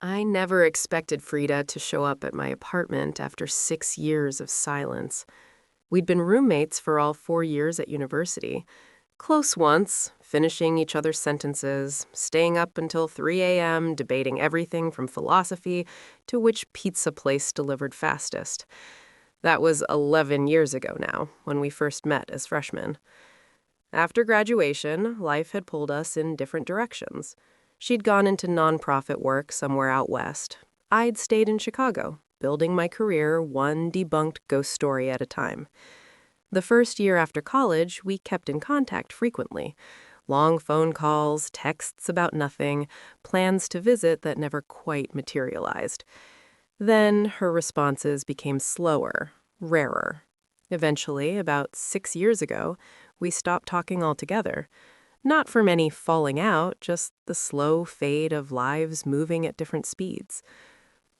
I never expected Frida to show up at my apartment after 6 years of silence. We'd been roommates for all 4 years at university. Close once, finishing each other's sentences, staying up until 3 a.m., debating everything from philosophy to which pizza place delivered fastest. That was 11 years ago now, when we first met as freshmen. After graduation, life had pulled us in different directions. She'd gone into nonprofit work somewhere out west. I'd stayed in Chicago, building my career one debunked ghost story at a time. The first year after college, we kept in contact frequently. Long phone calls, texts about nothing, plans to visit that never quite materialized. Then her responses became slower, rarer. Eventually, about 6 years ago, we stopped talking altogether. Not from any falling out, just the slow fade of lives moving at different speeds.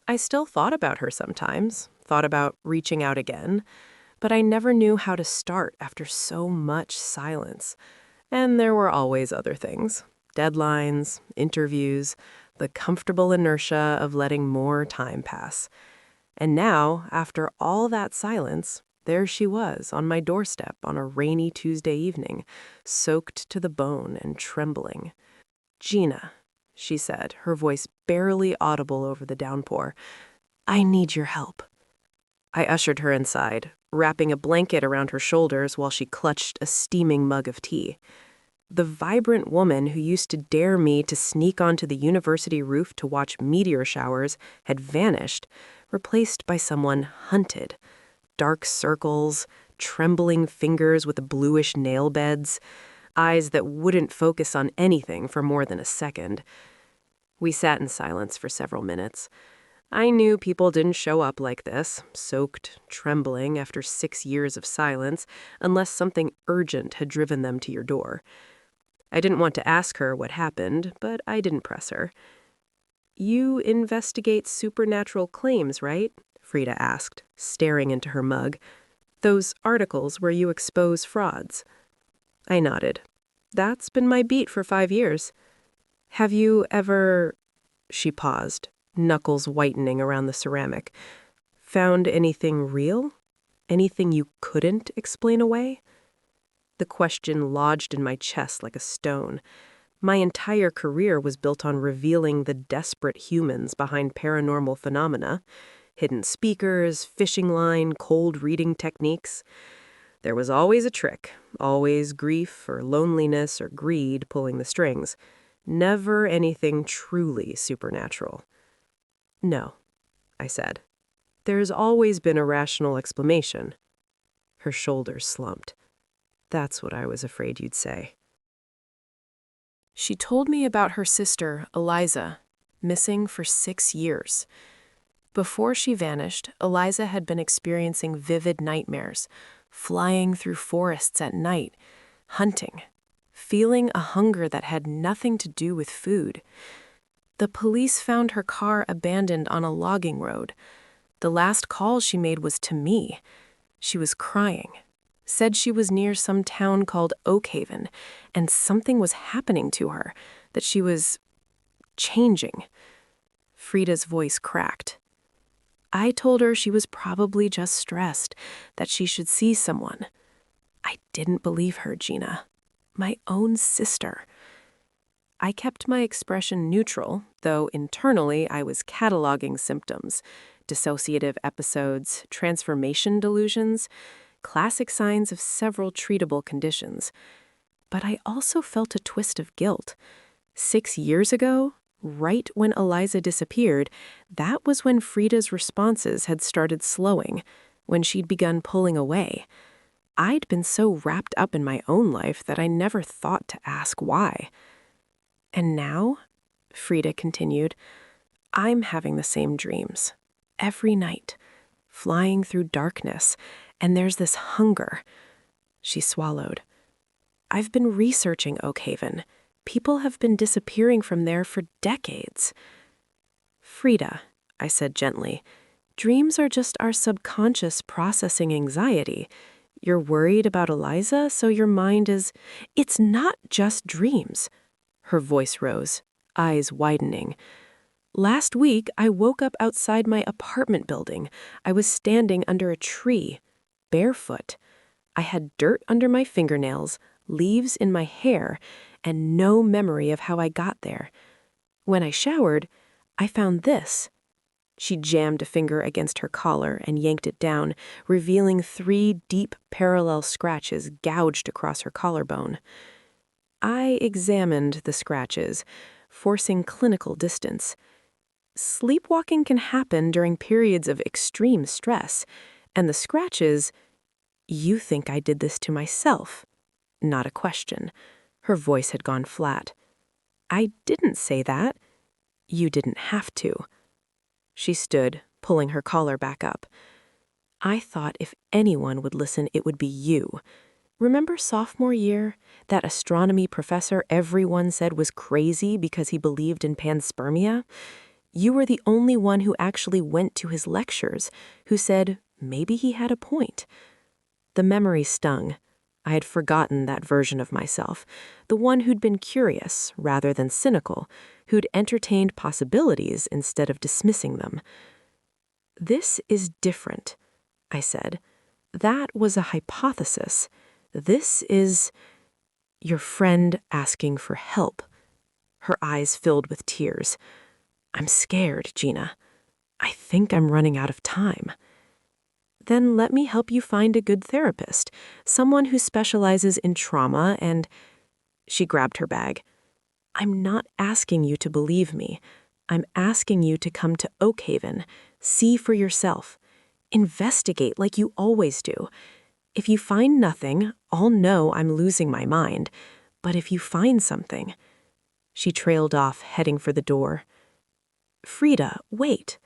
I still thought about her sometimes, thought about reaching out again, but I never knew how to start after so much silence. And there were always other things. Deadlines, interviews, the comfortable inertia of letting more time pass. And now, after all that silence, there she was on my doorstep on a rainy Tuesday evening, soaked to the bone and trembling. "Gina," she said, her voice barely audible over the downpour, "I need your help." I ushered her inside, wrapping a blanket around her shoulders while she clutched a steaming mug of tea. The vibrant woman who used to dare me to sneak onto the university roof to watch meteor showers had vanished, replaced by someone hunted. Dark circles, trembling fingers with bluish nail beds, eyes that wouldn't focus on anything for more than a second. We sat in silence for several minutes. I knew people didn't show up like this, soaked, trembling after 6 years of silence, unless something urgent had driven them to your door. I didn't want to ask her what happened, but I didn't press her. "You investigate supernatural claims, right?" Frida asked, staring into her mug. "Those articles where you expose frauds." I nodded. "That's been my beat for 5 years. Have you ever—" She paused, knuckles whitening around the ceramic. "Found anything real? Anything you couldn't explain away?" The question lodged in my chest like a stone. My entire career was built on revealing the desperate humans behind paranormal phenomena. Hidden speakers, fishing line, cold reading techniques. There was always a trick, always grief or loneliness or greed pulling the strings. Never anything truly supernatural. "No," I said. "There's always been a rational explanation." Her shoulders slumped. "That's what I was afraid you'd say." She told me about her sister, Eliza, missing for 6 years. Before she vanished, Eliza had been experiencing vivid nightmares, flying through forests at night, hunting, feeling a hunger that had nothing to do with food. The police found her car abandoned on a logging road. The last call she made was to me. She was crying, said she was near some town called Oakhaven, and something was happening to her, that she was changing. Frida's voice cracked. I told her she was probably just stressed, that she should see someone. I didn't believe her, Gina. My own sister. I kept my expression neutral, though internally I was cataloging symptoms, dissociative episodes, transformation delusions, classic signs of several treatable conditions. But I also felt a twist of guilt. 6 years ago, right when Eliza disappeared, that was when Frida's responses had started slowing, when she'd begun pulling away. I'd been so wrapped up in my own life that I never thought to ask why. "And now," Frida continued, "I'm having the same dreams. Every night. Flying through darkness. And there's this hunger." She swallowed. "I've been researching Oakhaven. People have been disappearing from there for decades." "Frida," I said gently, "dreams are just our subconscious processing anxiety. You're worried about Eliza, so your mind is—" "It's not just dreams." Her voice rose, eyes widening. Last week, I woke up outside my apartment building. I was standing under a tree, barefoot. I had dirt under my fingernails, leaves in my hair, and no memory of how I got there. When I showered, I found this. She jammed a finger against her collar and yanked it down, revealing 3 deep, parallel scratches gouged across her collarbone. I examined the scratches, forcing clinical distance. Sleepwalking can happen during periods of extreme stress, and the scratches— You think I did this to myself? Not a question. Her voice had gone flat. I didn't say that. You didn't have to. She stood, pulling her collar back up. I thought if anyone would listen, it would be you. Remember sophomore year? That astronomy professor everyone said was crazy because he believed in panspermia? You were the only one who actually went to his lectures, who said maybe he had a point. The memory stung. I had forgotten that version of myself, the one who'd been curious rather than cynical, who'd entertained possibilities instead of dismissing them. This is different, I said. That was a hypothesis. This is your friend asking for help. Her eyes filled with tears. I'm scared, Gina. I think I'm running out of time. Then let me help you find a good therapist, someone who specializes in trauma and— She grabbed her bag. I'm not asking you to believe me. I'm asking you to come to Oakhaven, see for yourself. Investigate like you always do. If you find nothing, I'll know I'm losing my mind. But if you find something— She trailed off, heading for the door. Frida, wait.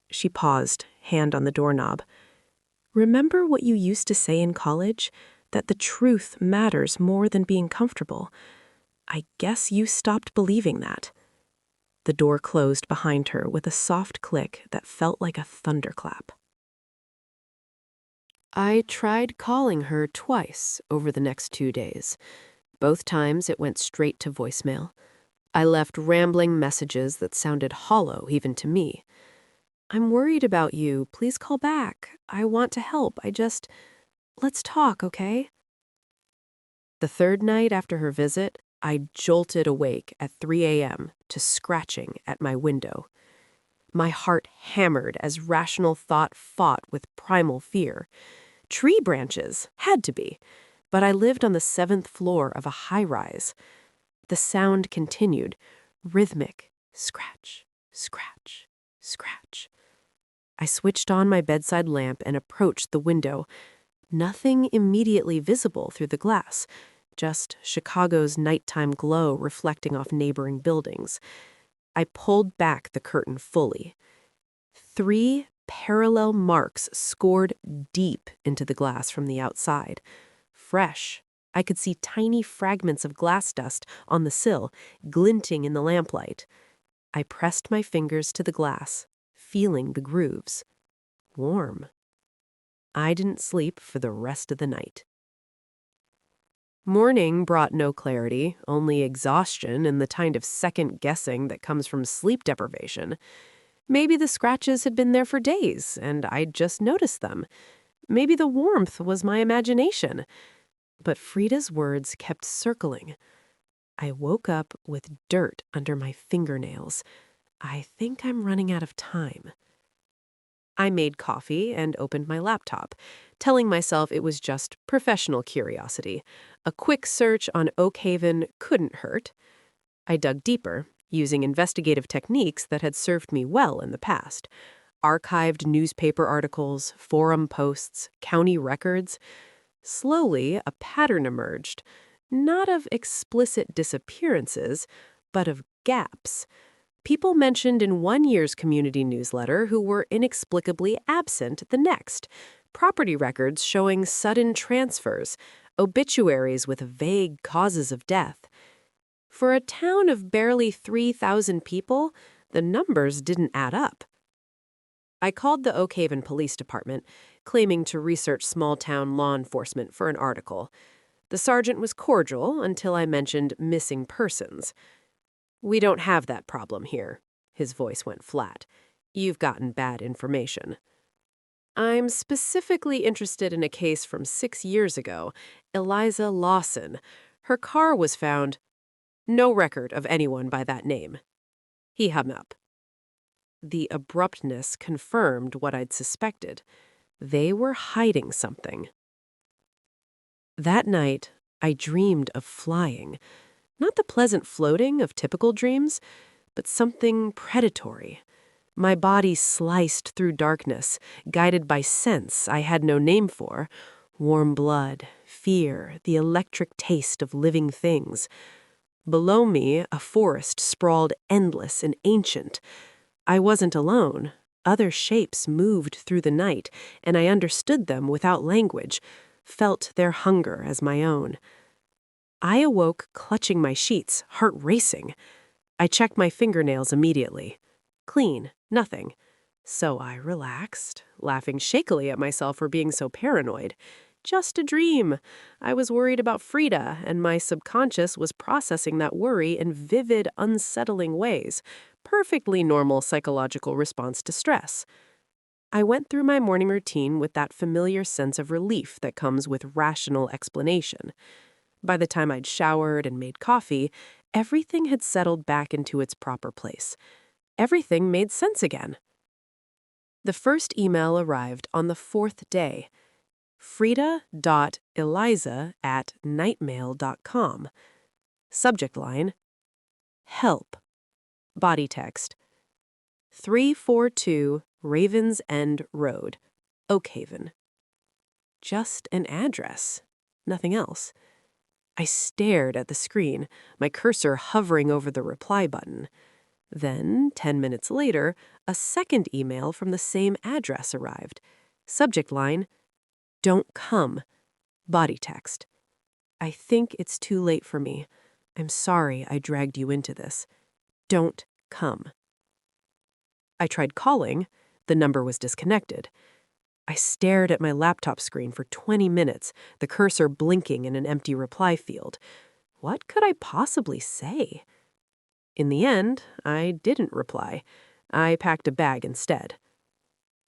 She paused, hand on the doorknob. Remember what you used to say in college? That the truth matters more than being comfortable. I guess you stopped believing that. The door closed behind her with a soft click that felt like a thunderclap. I tried calling her twice over the next 2 days. Both times it went straight to voicemail. I left rambling messages that sounded hollow even to me. I'm worried about you. Please call back. I want to help. Let's talk, okay? The third night after her visit, I jolted awake at 3 a.m. to scratching at my window. My heart hammered as rational thought fought with primal fear. Tree branches, had to be, but I lived on the 7th floor of a high-rise. The sound continued, rhythmic, scratch, scratch, scratch. I switched on my bedside lamp and approached the window. Nothing immediately visible through the glass, just Chicago's nighttime glow reflecting off neighboring buildings. I pulled back the curtain fully. 3 parallel marks scored deep into the glass from the outside. Fresh. I could see tiny fragments of glass dust on the sill, glinting in the lamplight. I pressed my fingers to the glass, feeling the grooves. Warm. I didn't sleep for the rest of the night. Morning brought no clarity, only exhaustion and the kind of second-guessing that comes from sleep deprivation. Maybe the scratches had been there for days, and I'd just noticed them. Maybe the warmth was my imagination. But Frida's words kept circling. I woke up with dirt under my fingernails. I think I'm running out of time. I made coffee and opened my laptop, telling myself it was just professional curiosity. A quick search on Oakhaven couldn't hurt. I dug deeper, using investigative techniques that had served me well in the past. Archived newspaper articles, forum posts, county records. Slowly, a pattern emerged, not of explicit disappearances, but of gaps. People mentioned in one year's community newsletter who were inexplicably absent the next. Property records showing sudden transfers, obituaries with vague causes of death. For a town of barely 3,000 people, the numbers didn't add up. I called the Oakhaven Police Department, claiming to research small-town law enforcement for an article. The sergeant was cordial until I mentioned missing persons. We don't have that problem here, His voice went flat. "You've gotten bad information." "I'm specifically interested in a case from 6 years ago. Eliza Lawson. Her car was found. No record of anyone by that name." He hung up. The abruptness confirmed what I'd suspected. They were hiding something. That night, I dreamed of flying. Not the pleasant floating of typical dreams, but something predatory. My body sliced through darkness, guided by scents I had no name for. Warm blood, fear, the electric taste of living things. Below me, a forest sprawled endless and ancient. I wasn't alone. Other shapes moved through the night, and I understood them without language, felt their hunger as my own. I awoke clutching my sheets, heart racing. I checked my fingernails immediately. Clean, nothing. So I relaxed, laughing shakily at myself for being so paranoid. Just a dream. I was worried about Frida, and my subconscious was processing that worry in vivid, unsettling ways. Perfectly normal psychological response to stress. I went through my morning routine with that familiar sense of relief that comes with rational explanation. By the time I'd showered and made coffee, everything had settled back into its proper place. Everything made sense again. The first email arrived on the 4th day. Frida.eliza@nightmail.com. Subject line: Help. Body text: 342 Ravens End Road, Oakhaven. Just an address. Nothing else. I stared at the screen, my cursor hovering over the reply button. Then, 10 minutes later, a second email from the same address arrived. Subject line: Don't come. Body text: I think it's too late for me. I'm sorry I dragged you into this. Don't come. I tried calling. The number was disconnected. I stared at my laptop screen for 20 minutes, the cursor blinking in an empty reply field. What could I possibly say? In the end, I didn't reply. I packed a bag instead.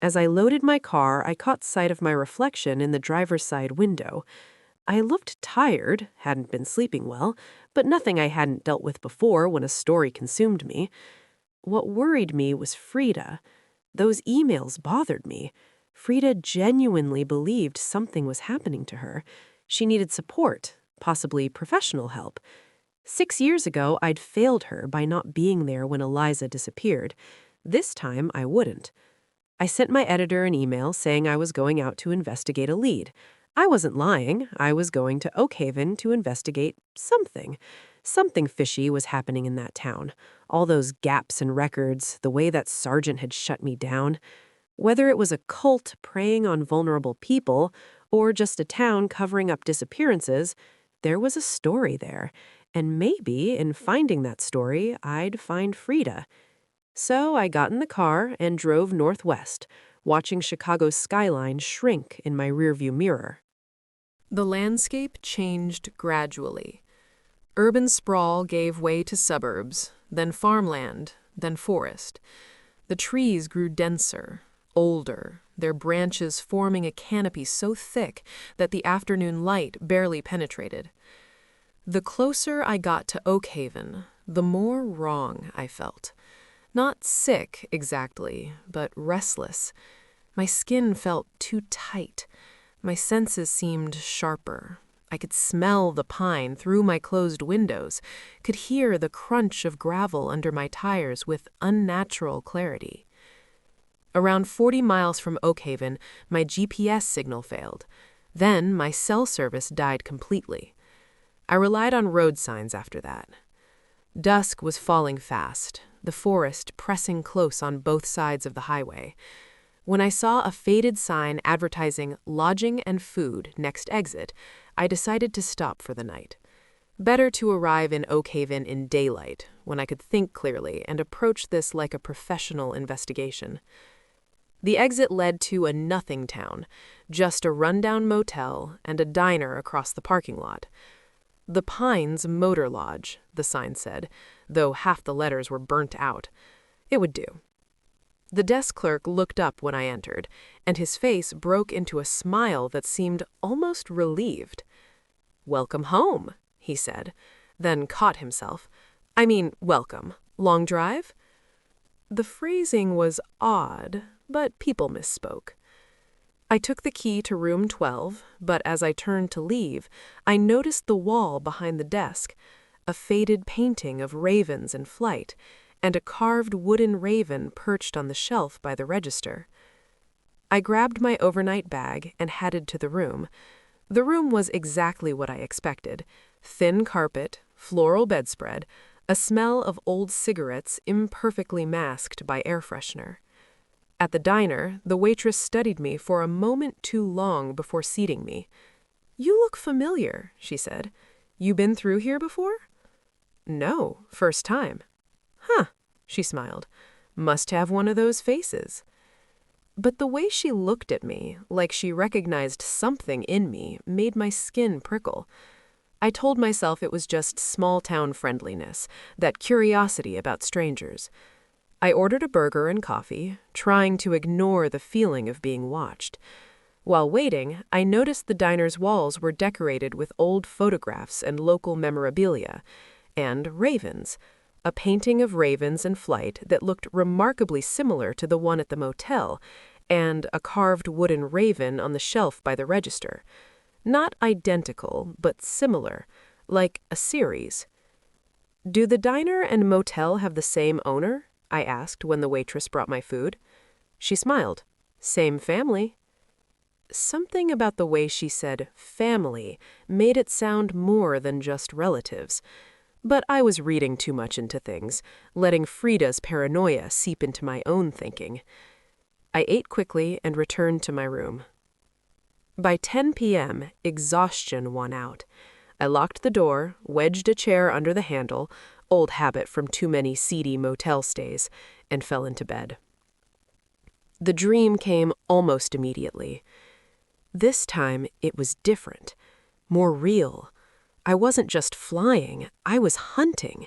As I loaded my car, I caught sight of my reflection in the driver's side window. I looked tired, hadn't been sleeping well, but nothing I hadn't dealt with before when a story consumed me. What worried me was Frida. Those emails bothered me. Frida genuinely believed something was happening to her. She needed support, possibly professional help. 6 years ago, I'd failed her by not being there when Eliza disappeared. This time, I wouldn't. I sent my editor an email saying I was going out to investigate a lead. I wasn't lying. I was going to Oakhaven to investigate something. Something fishy was happening in that town. All those gaps in records, the way that sergeant had shut me down. Whether it was a cult preying on vulnerable people or just a town covering up disappearances, there was a story there. And maybe in finding that story, I'd find Frida. So I got in the car and drove northwest, watching Chicago's skyline shrink in my rearview mirror. The landscape changed gradually. Urban sprawl gave way to suburbs, then farmland, then forest. The trees grew denser, older, their branches forming a canopy so thick that the afternoon light barely penetrated. The closer I got to Oakhaven, the more wrong I felt. Not sick, exactly, but restless. My skin felt too tight. My senses seemed sharper. I could smell the pine through my closed windows, could hear the crunch of gravel under my tires with unnatural clarity. Around 40 miles from Oakhaven, my GPS signal failed. Then my cell service died completely. I relied on road signs after that. Dusk was falling fast, the forest pressing close on both sides of the highway. When I saw a faded sign advertising lodging and food next exit, I decided to stop for the night. Better to arrive in Oakhaven in daylight, when I could think clearly and approach this like a professional investigation. The exit led to a nothing town, just a rundown motel and a diner across the parking lot. The Pines Motor Lodge, the sign said, though half the letters were burnt out. It would do. The desk clerk looked up when I entered, and his face broke into a smile that seemed almost relieved. "Welcome home," he said, then caught himself. "I mean, welcome. Long drive?" The phrasing was odd, but people misspoke. I took the key to room 12, but as I turned to leave, I noticed the wall behind the desk, a faded painting of ravens in flight, and a carved wooden raven perched on the shelf by the register. I grabbed my overnight bag and headed to the room. The room was exactly what I expected: thin carpet, floral bedspread, a smell of old cigarettes imperfectly masked by air freshener. At the diner, the waitress studied me for a moment too long before seating me. "You look familiar," she said. "You been through here before?" "No, first time." "Huh," she smiled. "Must have one of those faces." But the way she looked at me, like she recognized something in me, made my skin prickle. I told myself it was just small-town friendliness, that curiosity about strangers. I ordered a burger and coffee, trying to ignore the feeling of being watched. While waiting, I noticed the diner's walls were decorated with old photographs and local memorabilia, and ravens, a painting of ravens in flight that looked remarkably similar to the one at the motel, and a carved wooden raven on the shelf by the register. Not identical, but similar, like a series. "Do the diner and motel have the same owner?" I asked when the waitress brought my food. She smiled. "Same family." Something about the way she said family made it sound more than just relatives. But I was reading too much into things, letting Frida's paranoia seep into my own thinking. I ate quickly and returned to my room. By 10 p.m., exhaustion won out. I locked the door, wedged a chair under the handle, old habit from too many seedy motel stays, and fell into bed. The dream came almost immediately. This time, it was different, more real. I wasn't just flying, I was hunting.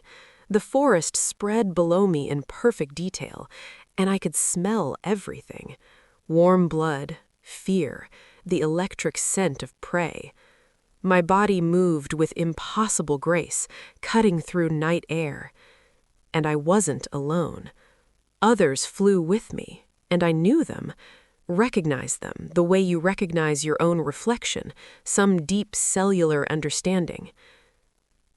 The forest spread below me in perfect detail, and I could smell everything: warm blood, fear, the electric scent of prey. My body moved with impossible grace, cutting through night air. And I wasn't alone. Others flew with me, and I knew them, recognized them the way you recognize your own reflection, some deep cellular understanding.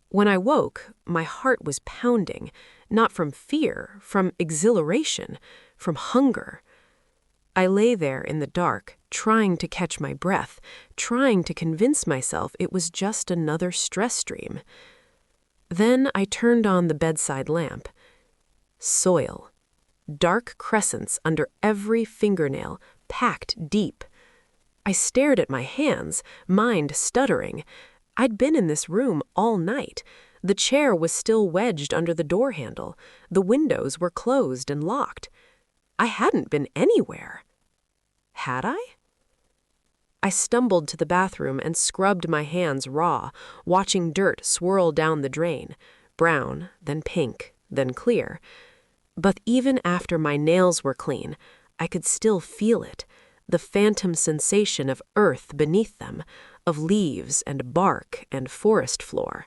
When I woke, my heart was pounding, not from fear, from exhilaration, from hunger. I lay there in the dark, trying to catch my breath, trying to convince myself it was just another stress dream. Then I turned on the bedside lamp. Soil. Dark crescents under every fingernail, packed deep. I stared at my hands, mind stuttering. I'd been in this room all night. The chair was still wedged under the door handle. The windows were closed and locked. I hadn't been anywhere. Had I? I stumbled to the bathroom and scrubbed my hands raw, watching dirt swirl down the drain, brown, then pink, then clear. But even after my nails were clean, I could still feel it, the phantom sensation of earth beneath them, of leaves and bark and forest floor.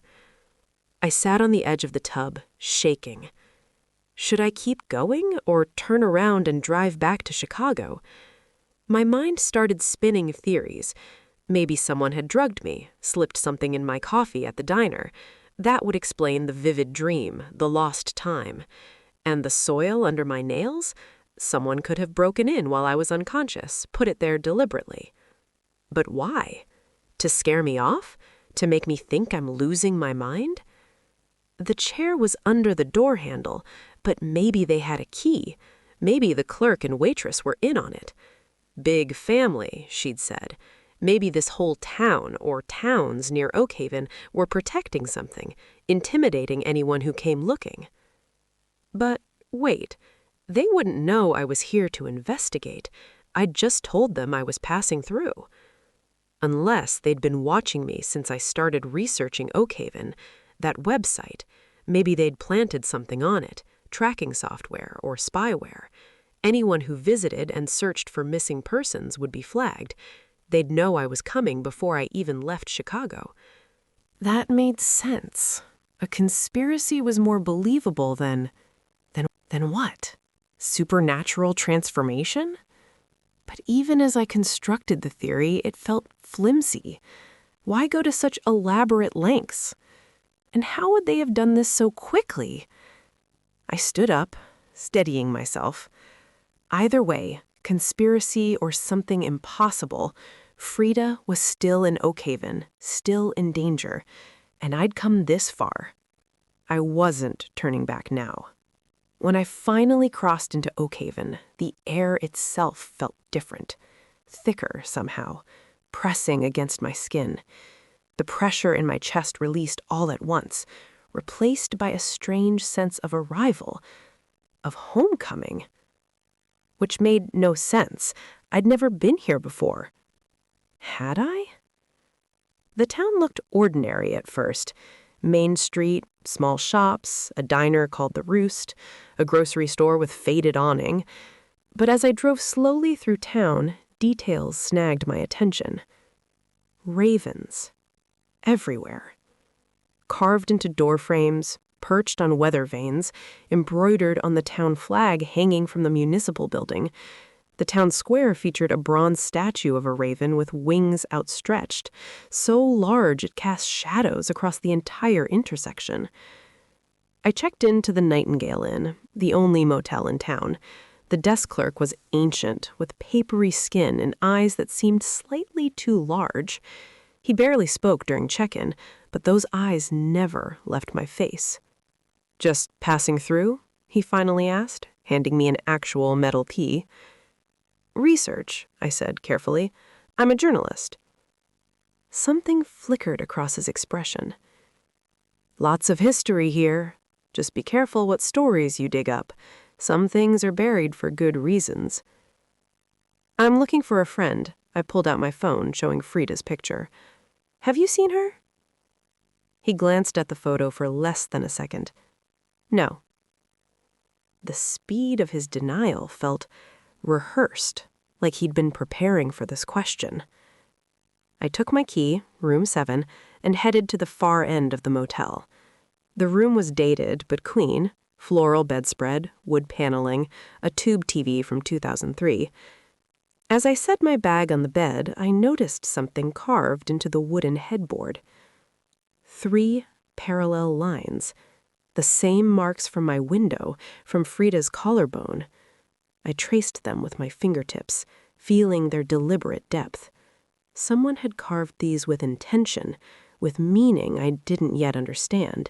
I sat on the edge of the tub, shaking. Should I keep going or turn around and drive back to Chicago? My mind started spinning theories. Maybe someone had drugged me, slipped something in my coffee at the diner. That would explain the vivid dream, the lost time. And the soil under my nails? Someone could have broken in while I was unconscious, put it there deliberately. But why? To scare me off? To make me think I'm losing my mind? The chair was under the door handle, but maybe they had a key. Maybe the clerk and waitress were in on it. Big family, she'd said. Maybe this whole town or towns near Oakhaven were protecting something, intimidating anyone who came looking. But wait, they wouldn't know I was here to investigate. I'd just told them I was passing through. Unless they'd been watching me since I started researching Oakhaven, that website. Maybe they'd planted something on it, tracking software or spyware. Anyone who visited and searched for missing persons would be flagged. They'd know I was coming before I even left Chicago. That made sense. A conspiracy was more believable than what? Supernatural transformation? But even as I constructed the theory, it felt flimsy. Why go to such elaborate lengths? And how would they have done this so quickly? I stood up, steadying myself. Either way, conspiracy or something impossible, Frida was still in Oakhaven, still in danger, and I'd come this far. I wasn't turning back now. When I finally crossed into Oakhaven, the air itself felt different, thicker somehow, pressing against my skin. The pressure in my chest released all at once, replaced by a strange sense of arrival, of homecoming. Which made no sense. I'd never been here before. Had I? The town looked ordinary at first. Main Street, small shops, a diner called The Roost, a grocery store with faded awning. But as I drove slowly through town, details snagged my attention. Ravens. Everywhere. Carved into door frames, perched on weather vanes, embroidered on the town flag hanging from the municipal building. The town square featured a bronze statue of a raven with wings outstretched, so large it cast shadows across the entire intersection. I checked into the Nightingale Inn, the only motel in town. The desk clerk was ancient, with papery skin and eyes that seemed slightly too large. He barely spoke during check-in, but those eyes never left my face. "Just passing through?" he finally asked, handing me an actual metal key. "Research," I said carefully. "I'm a journalist." Something flickered across his expression. "Lots of history here. Just be careful what stories you dig up. Some things are buried for good reasons." "I'm looking for a friend." I pulled out my phone, showing Frida's picture. "Have you seen her?" He glanced at the photo for less than a second. "No." The speed of his denial felt rehearsed, like he'd been preparing for this question. I took my key, room 7, and headed to the far end of the motel. The room was dated but clean, floral bedspread, wood paneling, a tube TV from 2003. As I set my bag on the bed, I noticed something carved into the wooden headboard. 3 parallel lines, the same marks from my window, from Frida's collarbone. I traced them with my fingertips, feeling their deliberate depth. Someone had carved these with intention, with meaning I didn't yet understand.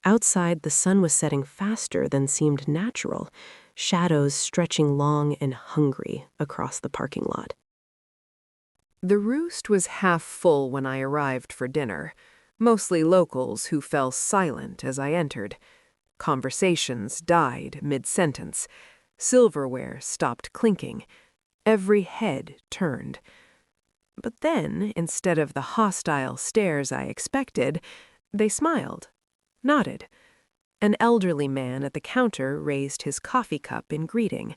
Outside, the sun was setting faster than seemed natural, shadows stretching long and hungry across the parking lot. The Roost was half full when I arrived for dinner, mostly locals who fell silent as I entered. Conversations died mid-sentence. Silverware stopped clinking. Every head turned. But then, instead of the hostile stares I expected, they smiled, nodded. An elderly man at the counter raised his coffee cup in greeting.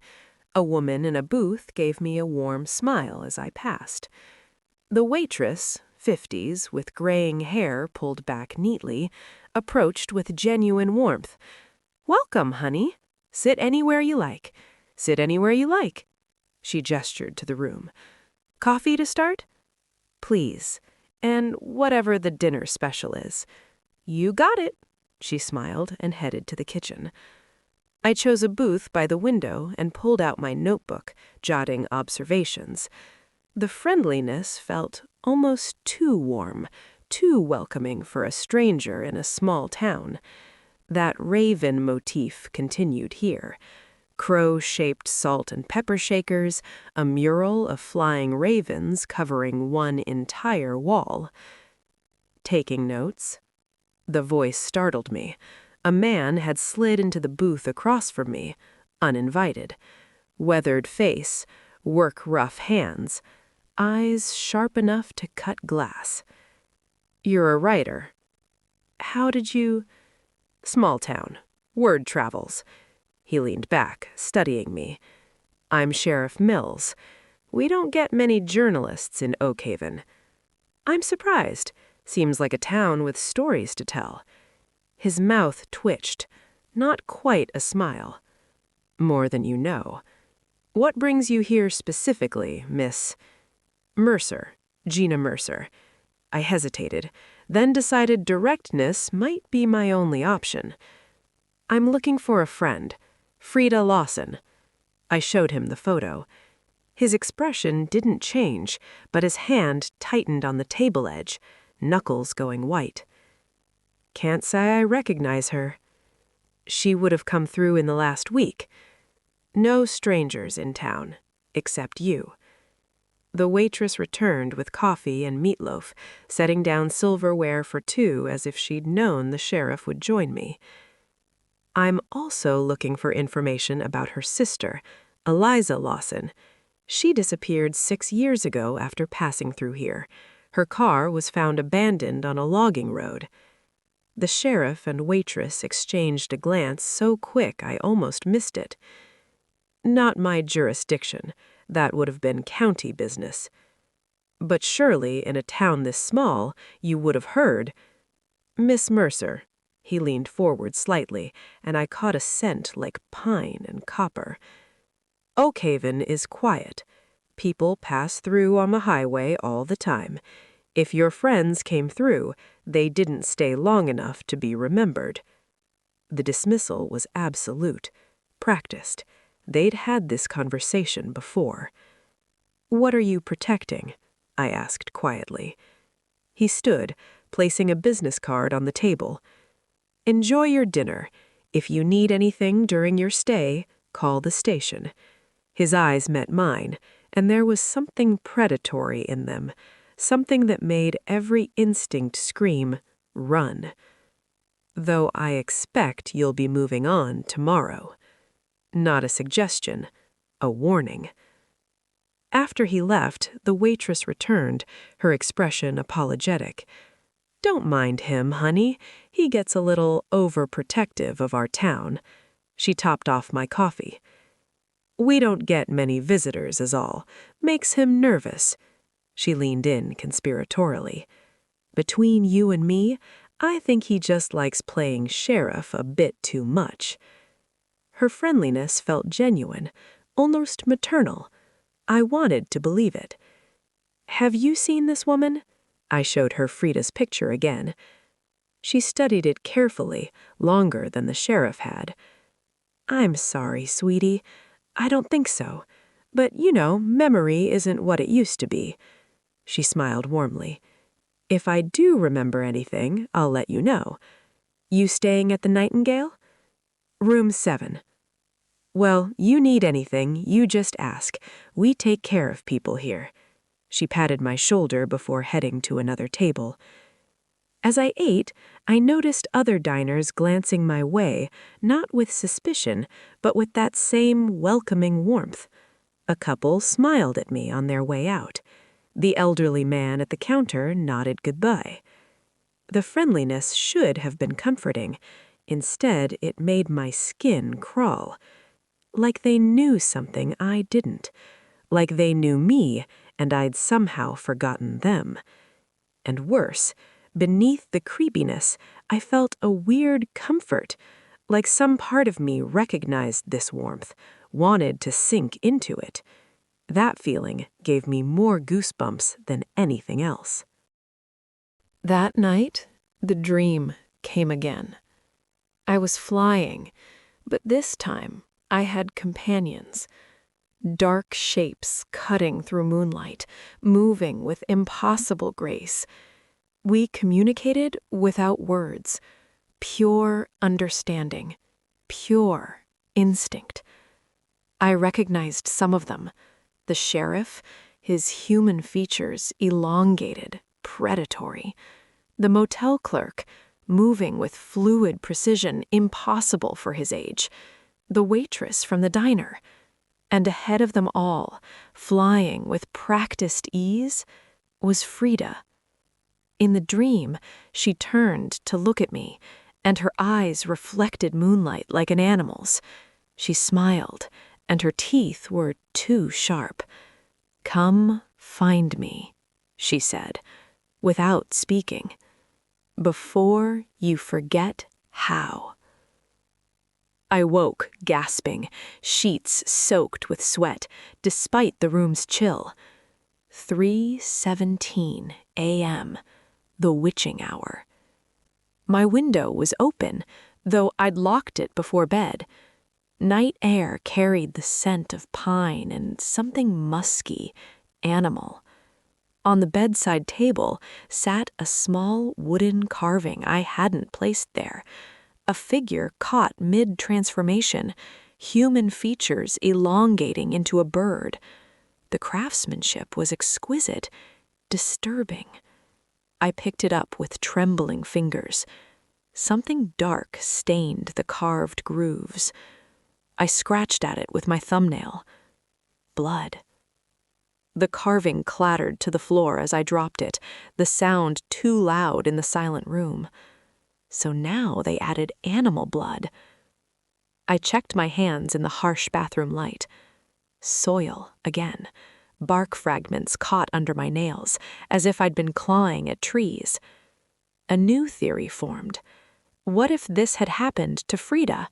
A woman in a booth gave me a warm smile as I passed. The waitress, 50s, with graying hair pulled back neatly, approached with genuine warmth. "Welcome, honey. Sit anywhere you like. Sit anywhere you like." She gestured to the room. "Coffee to start?" "Please. And whatever the dinner special is." "You got it." She smiled and headed to the kitchen. I chose a booth by the window and pulled out my notebook, jotting observations. The friendliness felt almost too warm, too welcoming for a stranger in a small town. That raven motif continued here. Crow-shaped salt and pepper shakers, a mural of flying ravens covering one entire wall. Taking notes. The voice startled me. A man had slid into the booth across from me, uninvited. Weathered face, work-rough hands, eyes sharp enough to cut glass. "You're a writer. How did you—" "Small town. Word travels. He leaned back, studying me. I'm Sheriff Mills. We don't get many journalists in Oakhaven. I'm surprised. Seems like a town with stories to tell. His mouth twitched. Not quite a smile. More than you know. What brings you here specifically, Miss Mercer, Gina Mercer? I hesitated, then decided directness might be my only option. I'm looking for a friend, Frida Lawson. I showed him the photo. His expression didn't change, but his hand tightened on the table edge, knuckles going white. Can't say I recognize her. She would have come through in the last week. No strangers in town, except you. The waitress returned with coffee and meatloaf, setting down silverware for two as if she'd known the sheriff would join me. I'm also looking for information about her sister, Eliza Lawson. She disappeared 6 years ago after passing through here. Her car was found abandoned on a logging road. The sheriff and waitress exchanged a glance so quick I almost missed it. Not my jurisdiction. That would have been county business. But surely, in a town this small, you would have heard. Miss Mercer. He leaned forward slightly, and I caught a scent like pine and copper. Oakhaven is quiet. People pass through on the highway all the time. If your friends came through, they didn't stay long enough to be remembered. The dismissal was absolute, practiced. They'd had this conversation before. What are you protecting? I asked quietly. He stood, placing a business card on the table. Enjoy your dinner. If you need anything during your stay, call the station. His eyes met mine, and there was something predatory in them, something that made every instinct scream, run. Though I expect you'll be moving on tomorrow. Not a suggestion, a warning. After he left, the waitress returned, her expression apologetic. Don't mind him, honey. He gets a little overprotective of our town. She topped off my coffee. We don't get many visitors is all. Makes him nervous. She leaned in conspiratorially. Between you and me, I think he just likes playing sheriff a bit too much. Her friendliness felt genuine, almost maternal. I wanted to believe it. Have you seen this woman? I showed her Frida's picture again. She studied it carefully, longer than the sheriff had. I'm sorry, sweetie. I don't think so. But, memory isn't what it used to be. She smiled warmly. If I do remember anything, I'll let you know. You staying at the Nightingale? Room 7. Well, you need anything, you just ask. We take care of people here. She patted my shoulder before heading to another table. As I ate, I noticed other diners glancing my way, not with suspicion, but with that same welcoming warmth. A couple smiled at me on their way out. The elderly man at the counter nodded goodbye. The friendliness should have been comforting. Instead, it made my skin crawl. Like they knew something I didn't. Like they knew me, and I'd somehow forgotten them. And worse, beneath the creepiness, I felt a weird comfort, like some part of me recognized this warmth, wanted to sink into it. That feeling gave me more goosebumps than anything else. That night, the dream came again. I was flying, but this time I had companions. Dark shapes cutting through moonlight, moving with impossible grace. We communicated without words. Pure understanding. Pure instinct. I recognized some of them. The sheriff, his human features elongated, predatory. The motel clerk, moving with fluid precision impossible for his age. The waitress from the diner. And ahead of them all, flying with practiced ease, was Frida. In the dream, she turned to look at me, and her eyes reflected moonlight like an animal's. She smiled, and her teeth were too sharp. "Come find me," she said, without speaking, "before you forget how." I woke, gasping, sheets soaked with sweat, despite the room's chill. 3:17 a.m., the witching hour. My window was open, though I'd locked it before bed. Night air carried the scent of pine and something musky, animal. On the bedside table sat a small wooden carving I hadn't placed there, a figure caught mid-transformation, human features elongating into a bird. The craftsmanship was exquisite, disturbing. I picked it up with trembling fingers. Something dark stained the carved grooves. I scratched at it with my thumbnail. Blood. The carving clattered to the floor as I dropped it, the sound too loud in the silent room. So now they added animal blood. I checked my hands in the harsh bathroom light. Soil again. Bark fragments caught under my nails, as if I'd been clawing at trees. A new theory formed. What if this had happened to Frida?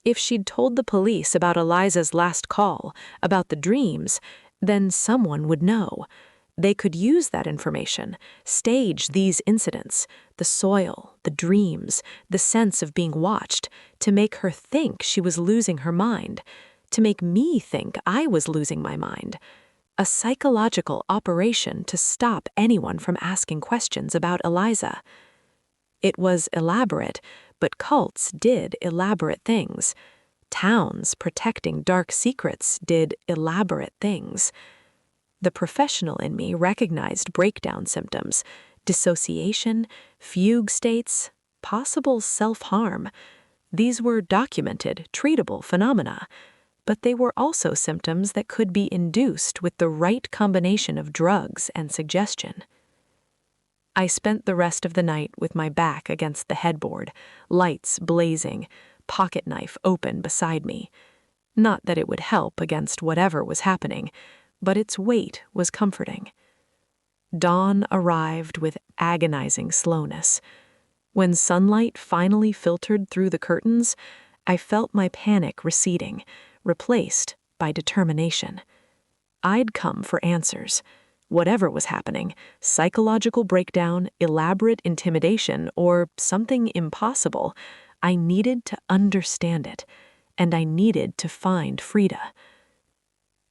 If she'd told the police about Eliza's last call, about the dreams, then someone would know. They could use that information, stage these incidents, the soil, the dreams, the sense of being watched, to make her think she was losing her mind, to make me think I was losing my mind. A psychological operation to stop anyone from asking questions about Eliza. It was elaborate, but cults did elaborate things. Towns protecting dark secrets did elaborate things. The professional in me recognized breakdown symptoms, dissociation, fugue states, possible self-harm. These were documented, treatable phenomena, but they were also symptoms that could be induced with the right combination of drugs and suggestion. I spent the rest of the night with my back against the headboard, lights blazing, pocket knife open beside me. Not that it would help against whatever was happening, but its weight was comforting. Dawn arrived with agonizing slowness. When sunlight finally filtered through the curtains, I felt my panic receding, replaced by determination. I'd come for answers. Whatever was happening, psychological breakdown, elaborate intimidation, or something impossible, I needed to understand it, and I needed to find Frida.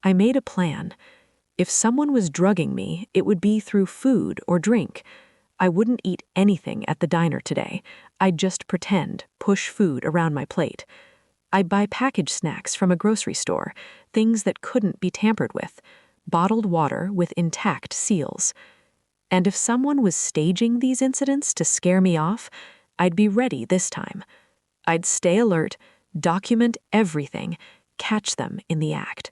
I made a plan. If someone was drugging me, it would be through food or drink. I wouldn't eat anything at the diner today. I'd just pretend, push food around my plate. I'd buy packaged snacks from a grocery store, things that couldn't be tampered with, bottled water with intact seals. And if someone was staging these incidents to scare me off, I'd be ready this time. I'd stay alert, document everything, catch them in the act.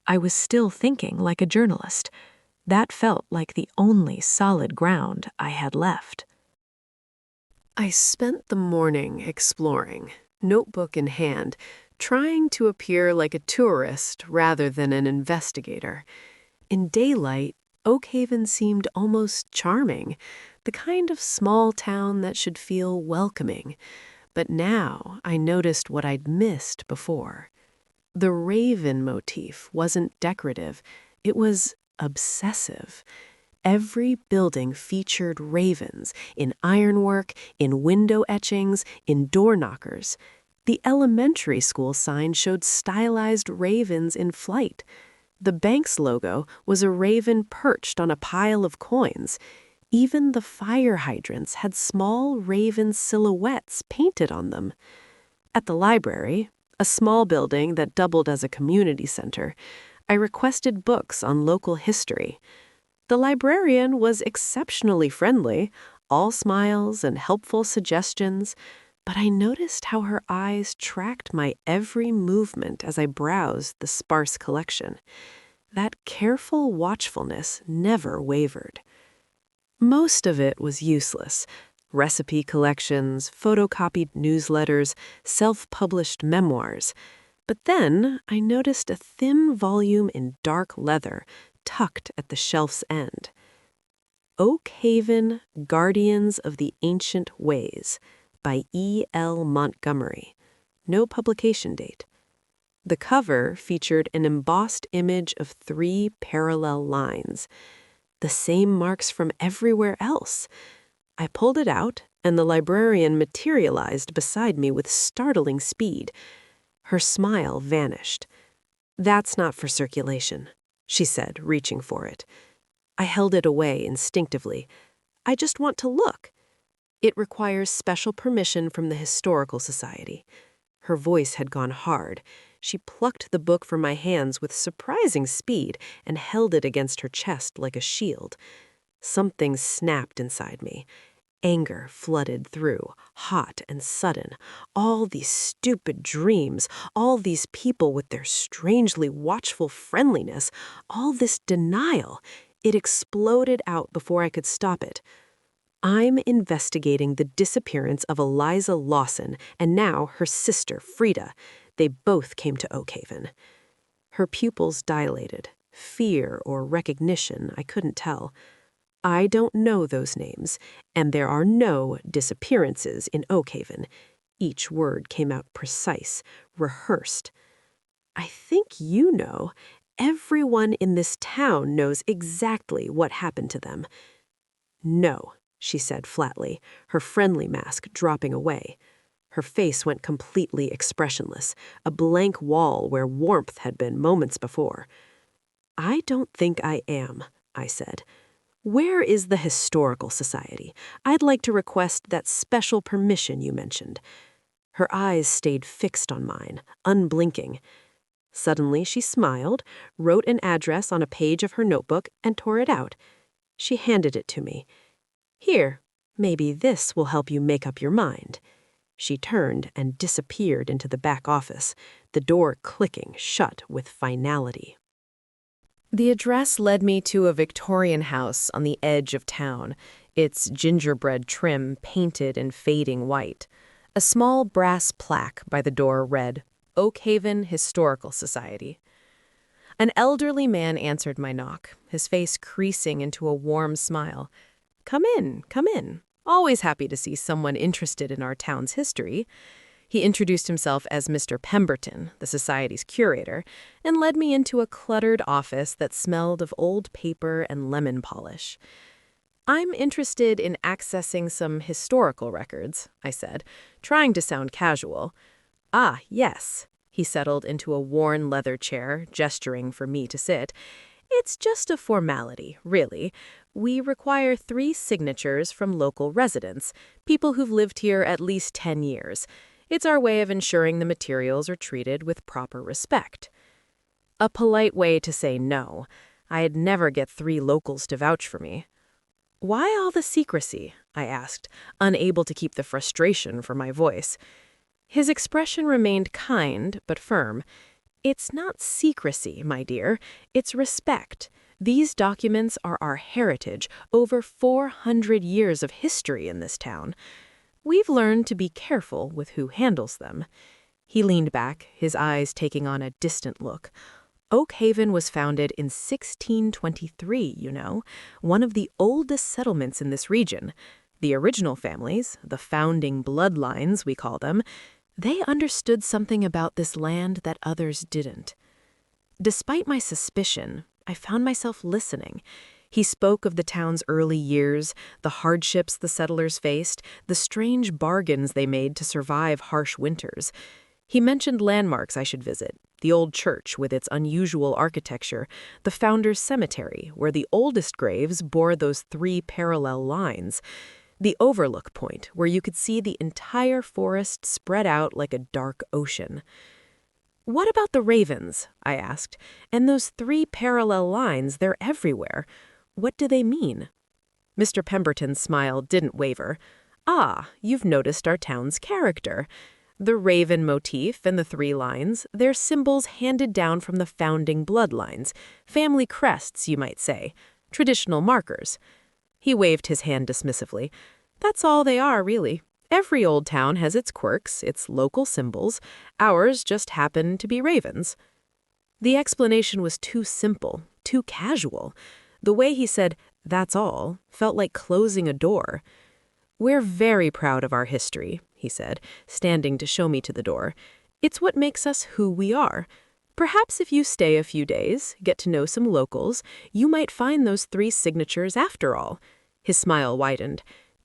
I was still thinking like a journalist. That felt like the only solid ground I had left. I spent the morning exploring, notebook in hand, trying to appear like a tourist rather than an investigator. In daylight, Oak Haven seemed almost charming, the kind of small town that should feel welcoming. But now I noticed what I'd missed before. The raven motif wasn't decorative, it was obsessive. Every building featured ravens, in ironwork, in window etchings, in door knockers. The elementary school sign showed stylized ravens in flight. The bank's logo was a raven perched on a pile of coins. Even the fire hydrants had small raven silhouettes painted on them. At the library, a small building that doubled as a community center, I requested books on local history. The librarian was exceptionally friendly, all smiles and helpful suggestions, but I noticed how her eyes tracked my every movement as I browsed the sparse collection. That careful watchfulness never wavered. Most of it was useless, Recipe collections, photocopied newsletters, self-published memoirs. But then I noticed a thin volume in dark leather tucked at the shelf's end. Oakhaven, Guardians of the Ancient Ways by E.L. Montgomery. No publication date. The cover featured an embossed image of 3 parallel lines, the same marks from everywhere else. I pulled it out, and the librarian materialized beside me with startling speed. Her smile vanished. "That's not for circulation," she said, reaching for it. I held it away instinctively. "I just want to look. It requires special permission from the Historical Society." Her voice had gone hard. She plucked the book from my hands with surprising speed and held it against her chest like a shield. Something snapped inside me. Anger flooded through, hot and sudden. All these stupid dreams, all these people with their strangely watchful friendliness, all this denial. It exploded out before I could stop it. "I'm investigating the disappearance of Eliza Lawson and now her sister, Frida. They both came to Oakhaven." Her pupils dilated. Fear or recognition, I couldn't tell. "I don't know those names, and there are no disappearances in Oakhaven." Each word came out precise, rehearsed. "I think you know. Everyone in this town knows exactly what happened to them." "No," she said flatly, her friendly mask dropping away. Her face went completely expressionless, a blank wall where warmth had been moments before. "I don't think I am," I said. "Where is the Historical Society? I'd like to request that special permission you mentioned." Her eyes stayed fixed on mine, unblinking. Suddenly she smiled, wrote an address on a page of her notebook, and tore it out. She handed it to me. "Here, maybe this will help you make up your mind." She turned and disappeared into the back office, the door clicking shut with finality. The address led me to a Victorian house on the edge of town, its gingerbread trim painted in fading white. A small brass plaque by the door read, "Oakhaven Historical Society." An elderly man answered my knock, his face creasing into a warm smile. Come in, come in. Always happy to see someone interested in our town's history." He introduced himself as Mr. Pemberton, the society's curator, and led me into a cluttered office that smelled of old paper and lemon polish. "I'm interested in accessing some historical records," I said, trying to sound casual. "Ah, yes." He settled into a worn leather chair, gesturing for me to sit. "It's just a formality, really. We require 3 signatures from local residents, people who've lived here at least 10 years. It's our way of ensuring the materials are treated with proper respect." A polite way to say no. I'd never get 3 locals to vouch for me. "Why all the secrecy?" I asked, unable to keep the frustration from my voice. His expression remained kind but firm. "It's not secrecy, my dear. It's respect. These documents are our heritage, over 400 years of history in this town. We've learned to be careful with who handles them." He leaned back, his eyes taking on a distant look. "Oakhaven was founded in 1623, you know, one of the oldest settlements in this region. The original families, the founding bloodlines, we call them, they understood something about this land that others didn't." Despite my suspicion, I found myself listening. He spoke of the town's early years, the hardships the settlers faced, the strange bargains they made to survive harsh winters. He mentioned landmarks I should visit, the old church with its unusual architecture, the founder's cemetery, where the oldest graves bore those 3 parallel lines, the overlook point, where you could see the entire forest spread out like a dark ocean. "What about the ravens?" I asked. "And those 3 parallel lines, they're everywhere. What do they mean?" Mr. Pemberton's smile didn't waver. "Ah, you've noticed our town's character. The raven motif and the 3 lines, they're symbols handed down from the founding bloodlines, family crests, you might say, traditional markers." He waved his hand dismissively. That's all they are, really. Every old town has its quirks, its local symbols. Ours just happen to be ravens. The explanation was too simple, too casual. The way he said, "That's all," felt like closing a door. "We're very proud of our history," he said, standing to show me to the door. "It's what makes us who we are. Perhaps if you stay a few days, get to know some locals, you might find those 3 signatures after all." His smile widened.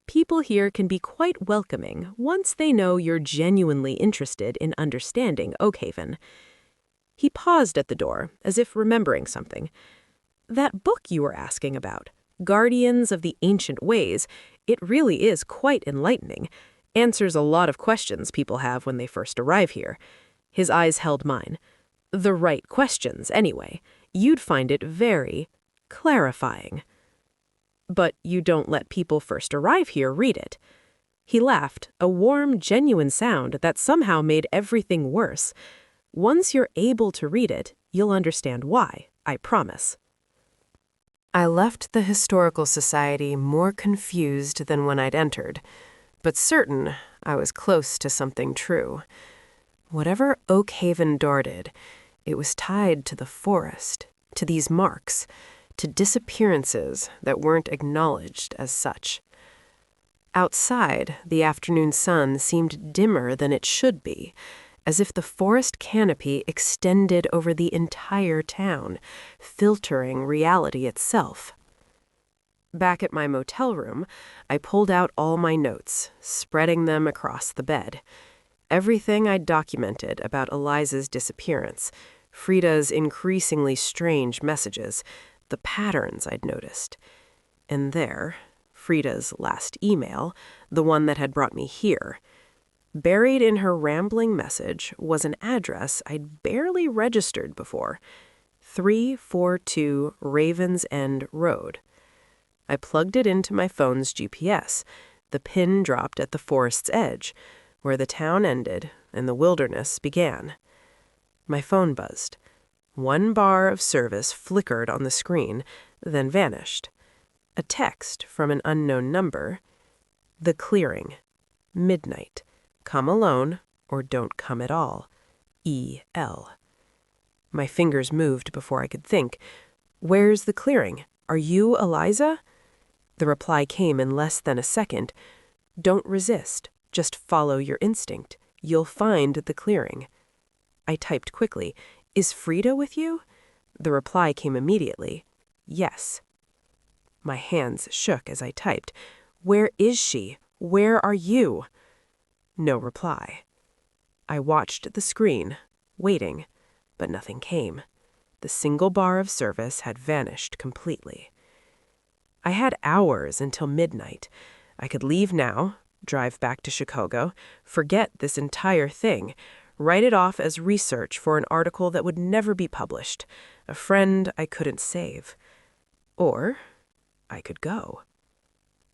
"People here can be quite welcoming once they know you're genuinely interested in understanding Oakhaven." He paused at the door, as if remembering something. "That book you were asking about, Guardians of the Ancient Ways, it really is quite enlightening. Answers a lot of questions people have when they first arrive here." His eyes held mine. "The right questions, anyway. You'd find it very clarifying." "But you don't let people first arrive here read it." He laughed, a warm, genuine sound that somehow made everything worse. "Once you're able to read it, you'll understand why, I promise." I left the Historical Society more confused than when I'd entered, but certain I was close to something true. Whatever Oakhaven guarded, it was tied to the forest, to these marks, to disappearances that weren't acknowledged as such. Outside, the afternoon sun seemed dimmer than it should be, as if the forest canopy extended over the entire town, filtering reality itself. Back at my motel room, I pulled out all my notes, spreading them across the bed. Everything I'd documented about Eliza's disappearance, Frida's increasingly strange messages, the patterns I'd noticed. And there, Frida's last email, the one that had brought me here. Buried in her rambling message was an address I'd barely registered before, 342 Ravens End Road. I plugged it into my phone's GPS. The pin dropped at the forest's edge, where the town ended and the wilderness began. My phone buzzed. 1 bar of service flickered on the screen, then vanished. A text from an unknown number. "The clearing. Midnight. Come alone or don't come at all. E.L." My fingers moved before I could think. "Where's the clearing? Are you Eliza?" The reply came in less than a second. "Don't resist. Just follow your instinct. You'll find the clearing." I typed quickly. "Is Frida with you?" The reply came immediately. "Yes." My hands shook as I typed. "Where is she? Where are you?" No reply. I watched the screen, waiting, but nothing came. The single bar of service had vanished completely. I had hours until midnight. I could leave now, drive back to Chicago, forget this entire thing, write it off as research for an article that would never be published, a friend I couldn't save. Or I could go.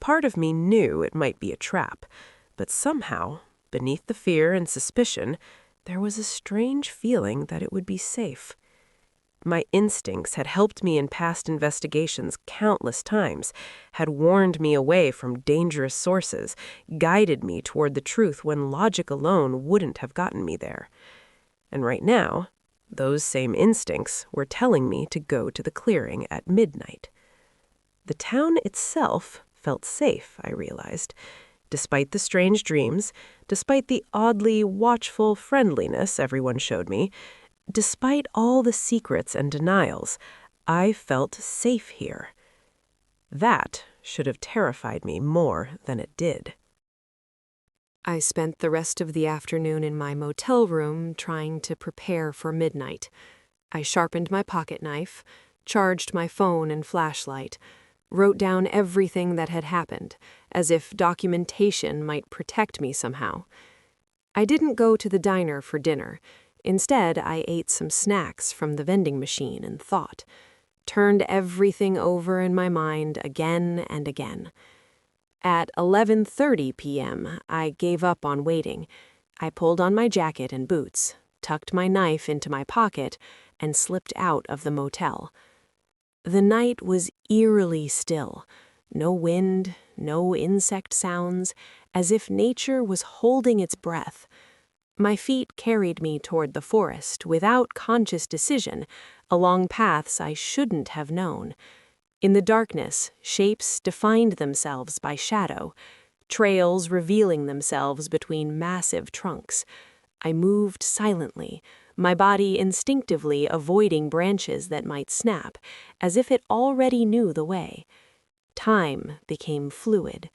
Part of me knew it might be a trap, but somehow, beneath the fear and suspicion, there was a strange feeling that it would be safe. My instincts had helped me in past investigations countless times, had warned me away from dangerous sources, guided me toward the truth when logic alone wouldn't have gotten me there. And right now, those same instincts were telling me to go to the clearing at midnight. The town itself felt safe, I realized. Despite the strange dreams, despite the oddly watchful friendliness everyone showed me, despite all the secrets and denials, I felt safe here. That should have terrified me more than it did. I spent the rest of the afternoon in my motel room trying to prepare for midnight. I sharpened my pocket knife, charged my phone and flashlight, wrote down everything that had happened, as if documentation might protect me somehow. I didn't go to the diner for dinner. Instead, I ate some snacks from the vending machine and thought, turned everything over in my mind again and again. At 11:30 p.m., I gave up on waiting. I pulled on my jacket and boots, tucked my knife into my pocket, and slipped out of the motel. The night was eerily still. No wind, no insect sounds, as if nature was holding its breath. My feet carried me toward the forest without conscious decision, along paths I shouldn't have known. In the darkness, shapes defined themselves by shadow, trails revealing themselves between massive trunks. I moved silently, my body instinctively avoiding branches that might snap, as if it already knew the way. Time became fluid.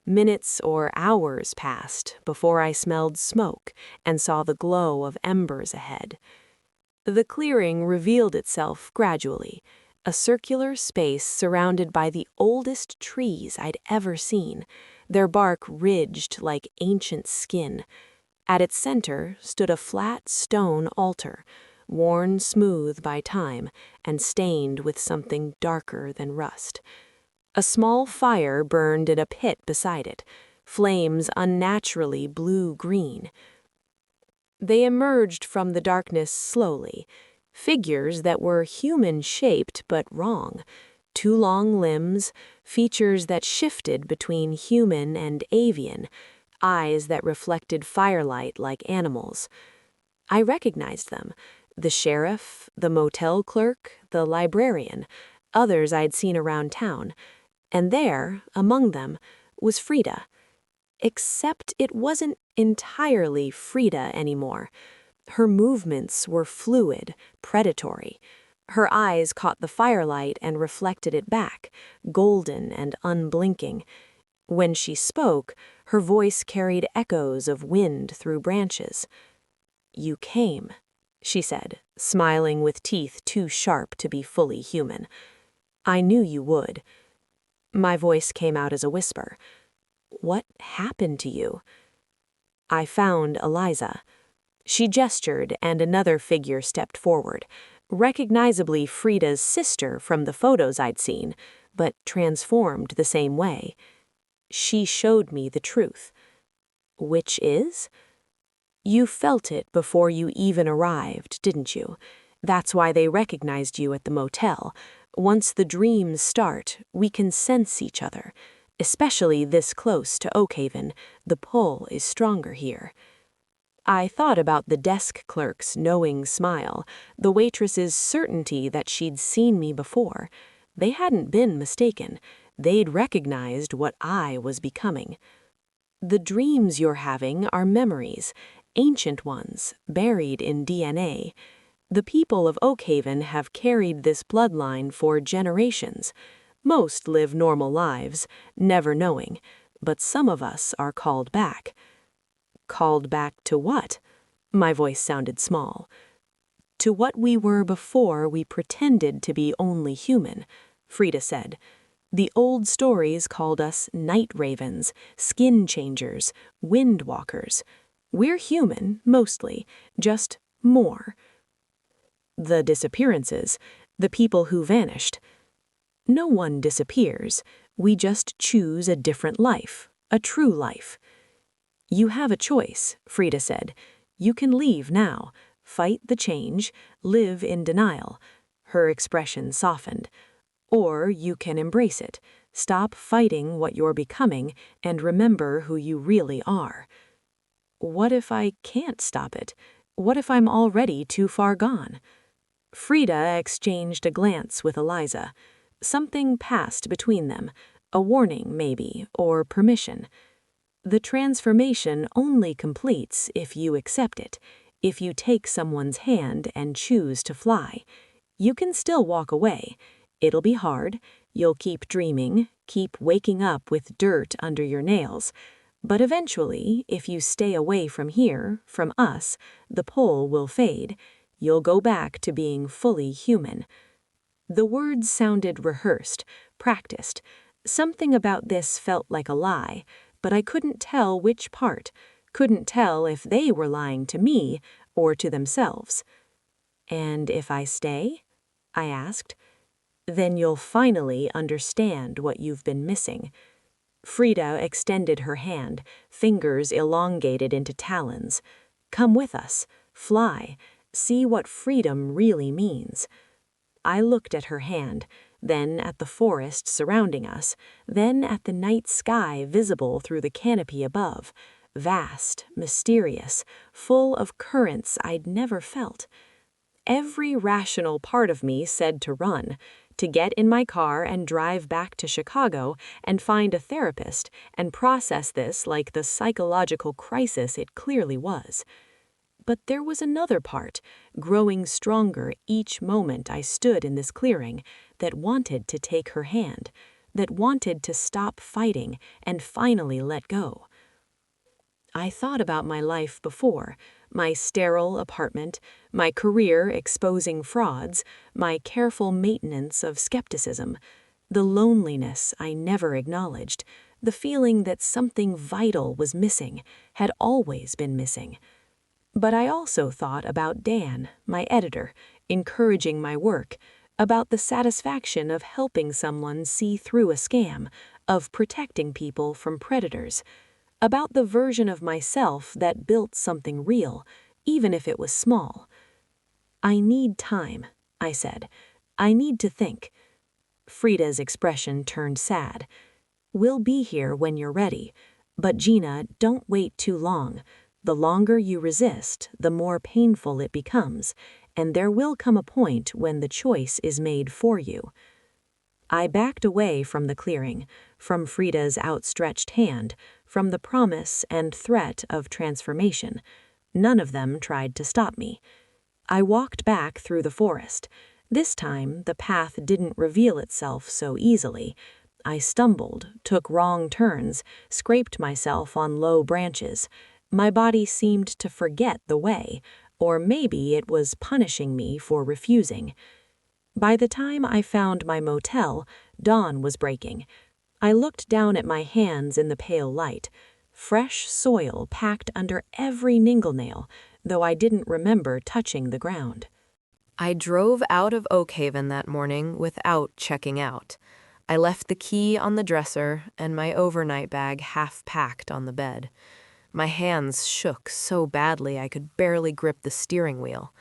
Minutes or hours passed before I smelled smoke and saw the glow of embers ahead. The clearing revealed itself gradually, a circular space surrounded by the oldest trees I'd ever seen, their bark ridged like ancient skin. At its center stood a flat stone altar, worn smooth by time and stained with something darker than rust. A small fire burned in a pit beside it, flames unnaturally blue-green. They emerged from the darkness slowly, figures that were human-shaped but wrong, 2 long limbs, features that shifted between human and avian, eyes that reflected firelight like animals. I recognized them, the sheriff, the motel clerk, the librarian, others I'd seen around town. And there, among them, was Frida. Except it wasn't entirely Frida anymore. Her movements were fluid, predatory. Her eyes caught the firelight and reflected it back, golden and unblinking. When she spoke, her voice carried echoes of wind through branches. "You came," she said, smiling with teeth too sharp to be fully human. "I knew you would." My voice came out as a whisper. "What happened to you?" "I found Eliza." She gestured, and another figure stepped forward, recognizably Frida's sister from the photos I'd seen, but transformed the same way. "She showed me the truth." "Which is?" "You felt it before you even arrived, didn't you? That's why they recognized you at the motel. Once the dreams start, we can sense each other. Especially this close to Oakhaven, the pull is stronger here." I thought about the desk clerk's knowing smile, the waitress's certainty that she'd seen me before. They hadn't been mistaken. They'd recognized what I was becoming. "The dreams you're having are memories, ancient ones, buried in DNA. The people of Oakhaven have carried this bloodline for generations. Most live normal lives, never knowing, but some of us are called back." "Called back to what?" My voice sounded small. "To what we were before we pretended to be only human," Frida said. "The old stories called us night ravens, skin changers, wind walkers. We're human, mostly, just more." "The disappearances, the people who vanished." "No one disappears. We just choose a different life, a true life." "You have a choice," Frida said. "You can leave now, fight the change, live in denial." Her expression softened. "Or you can embrace it, stop fighting what you're becoming, and remember who you really are." "What if I can't stop it? What if I'm already too far gone?" Frida exchanged a glance with Eliza. Something passed between them, a warning maybe, or permission. "The transformation only completes if you accept it, if you take someone's hand and choose to fly. You can still walk away. It'll be hard. You'll keep dreaming, keep waking up with dirt under your nails. But eventually, if you stay away from here, from us, the pull will fade. You'll go back to being fully human." The words sounded rehearsed, practiced. Something about this felt like a lie, but I couldn't tell which part, couldn't tell if they were lying to me or to themselves. "And if I stay?" I asked. "Then you'll finally understand what you've been missing." Frida extended her hand, fingers elongated into talons. "Come with us. Fly. See what freedom really means." I looked at her hand, then at the forest surrounding us, then at the night sky visible through the canopy above, vast, mysterious, full of currents I'd never felt. Every rational part of me said to run, to get in my car and drive back to Chicago and find a therapist and process this like the psychological crisis it clearly was. But there was another part, growing stronger each moment I stood in this clearing, that wanted to take her hand, that wanted to stop fighting and finally let go. I thought about my life before, my sterile apartment, my career exposing frauds, my careful maintenance of skepticism, the loneliness I never acknowledged, the feeling that something vital was missing, had always been missing. But I also thought about Dan, my editor, encouraging my work, about the satisfaction of helping someone see through a scam, of protecting people from predators, about the version of myself that built something real, even if it was small. I need time, I said. I need to think. Frida's expression turned sad. We'll be here when you're ready, but Gina, don't wait too long. The longer you resist, the more painful it becomes, and there will come a point when the choice is made for you. I backed away from the clearing, from Frida's outstretched hand, from the promise and threat of transformation. None of them tried to stop me. I walked back through the forest. This time, the path didn't reveal itself so easily. I stumbled, took wrong turns, scraped myself on low branches. My body seemed to forget the way, or maybe it was punishing me for refusing. By the time I found my motel, dawn was breaking. I looked down at my hands in the pale light. Fresh soil packed under every ninglenail, though I didn't remember touching the ground. I drove out of Oakhaven that morning without checking out. I left the key on the dresser and my overnight bag half-packed on the bed. My hands shook so badly I could barely grip the steering wheel.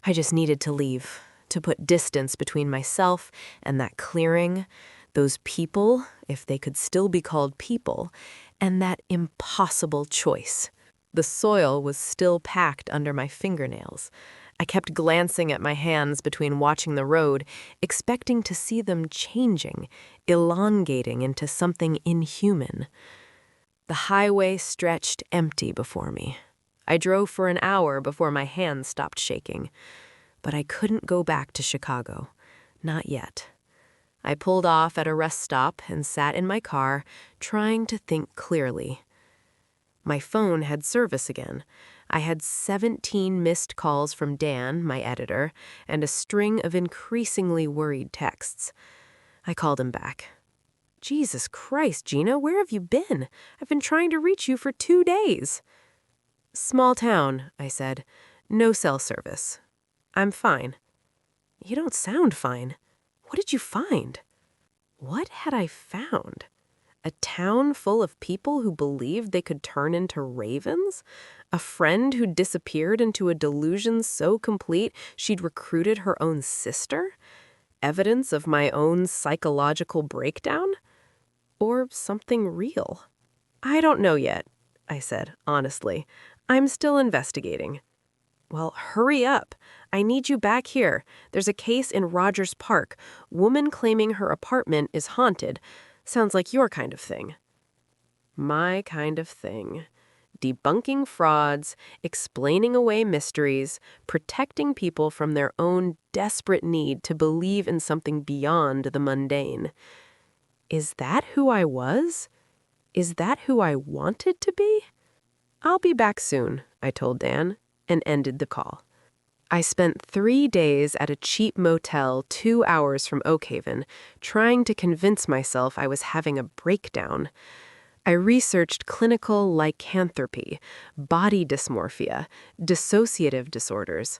I just needed to leave, to put distance between myself and that clearing, those people, if they could still be called people, and that impossible choice. The soil was still packed under my fingernails. I kept glancing at my hands between watching the road, expecting to see them changing, elongating into something inhuman. The highway stretched empty before me. I drove for an hour before my hands stopped shaking. But I couldn't go back to Chicago. Not yet. I pulled off at a rest stop and sat in my car, trying to think clearly. My phone had service again. I had 17 missed calls from Dan, my editor, and a string of increasingly worried texts. I called him back. Jesus Christ, Gina, where have you been? I've been trying to reach you for 2 days. Small town, I said. No cell service. I'm fine. You don't sound fine. What did you find? What had I found? A town full of people who believed they could turn into ravens? A friend who disappeared into a delusion so complete she'd recruited her own sister? Evidence of my own psychological breakdown? Or something real? I don't know yet, I said, honestly. I'm still investigating. Well, hurry up. I need you back here. There's a case in Rogers Park. Woman claiming her apartment is haunted. Sounds like your kind of thing. My kind of thing. Debunking frauds, explaining away mysteries, protecting people from their own desperate need to believe in something beyond the mundane. Is that who I was? Is that who I wanted to be? I'll be back soon, I told Dan, and ended the call. I spent 3 days at a cheap motel 2 hours from Oakhaven, trying to convince myself I was having a breakdown. I researched clinical lycanthropy, body dysmorphia, dissociative disorders.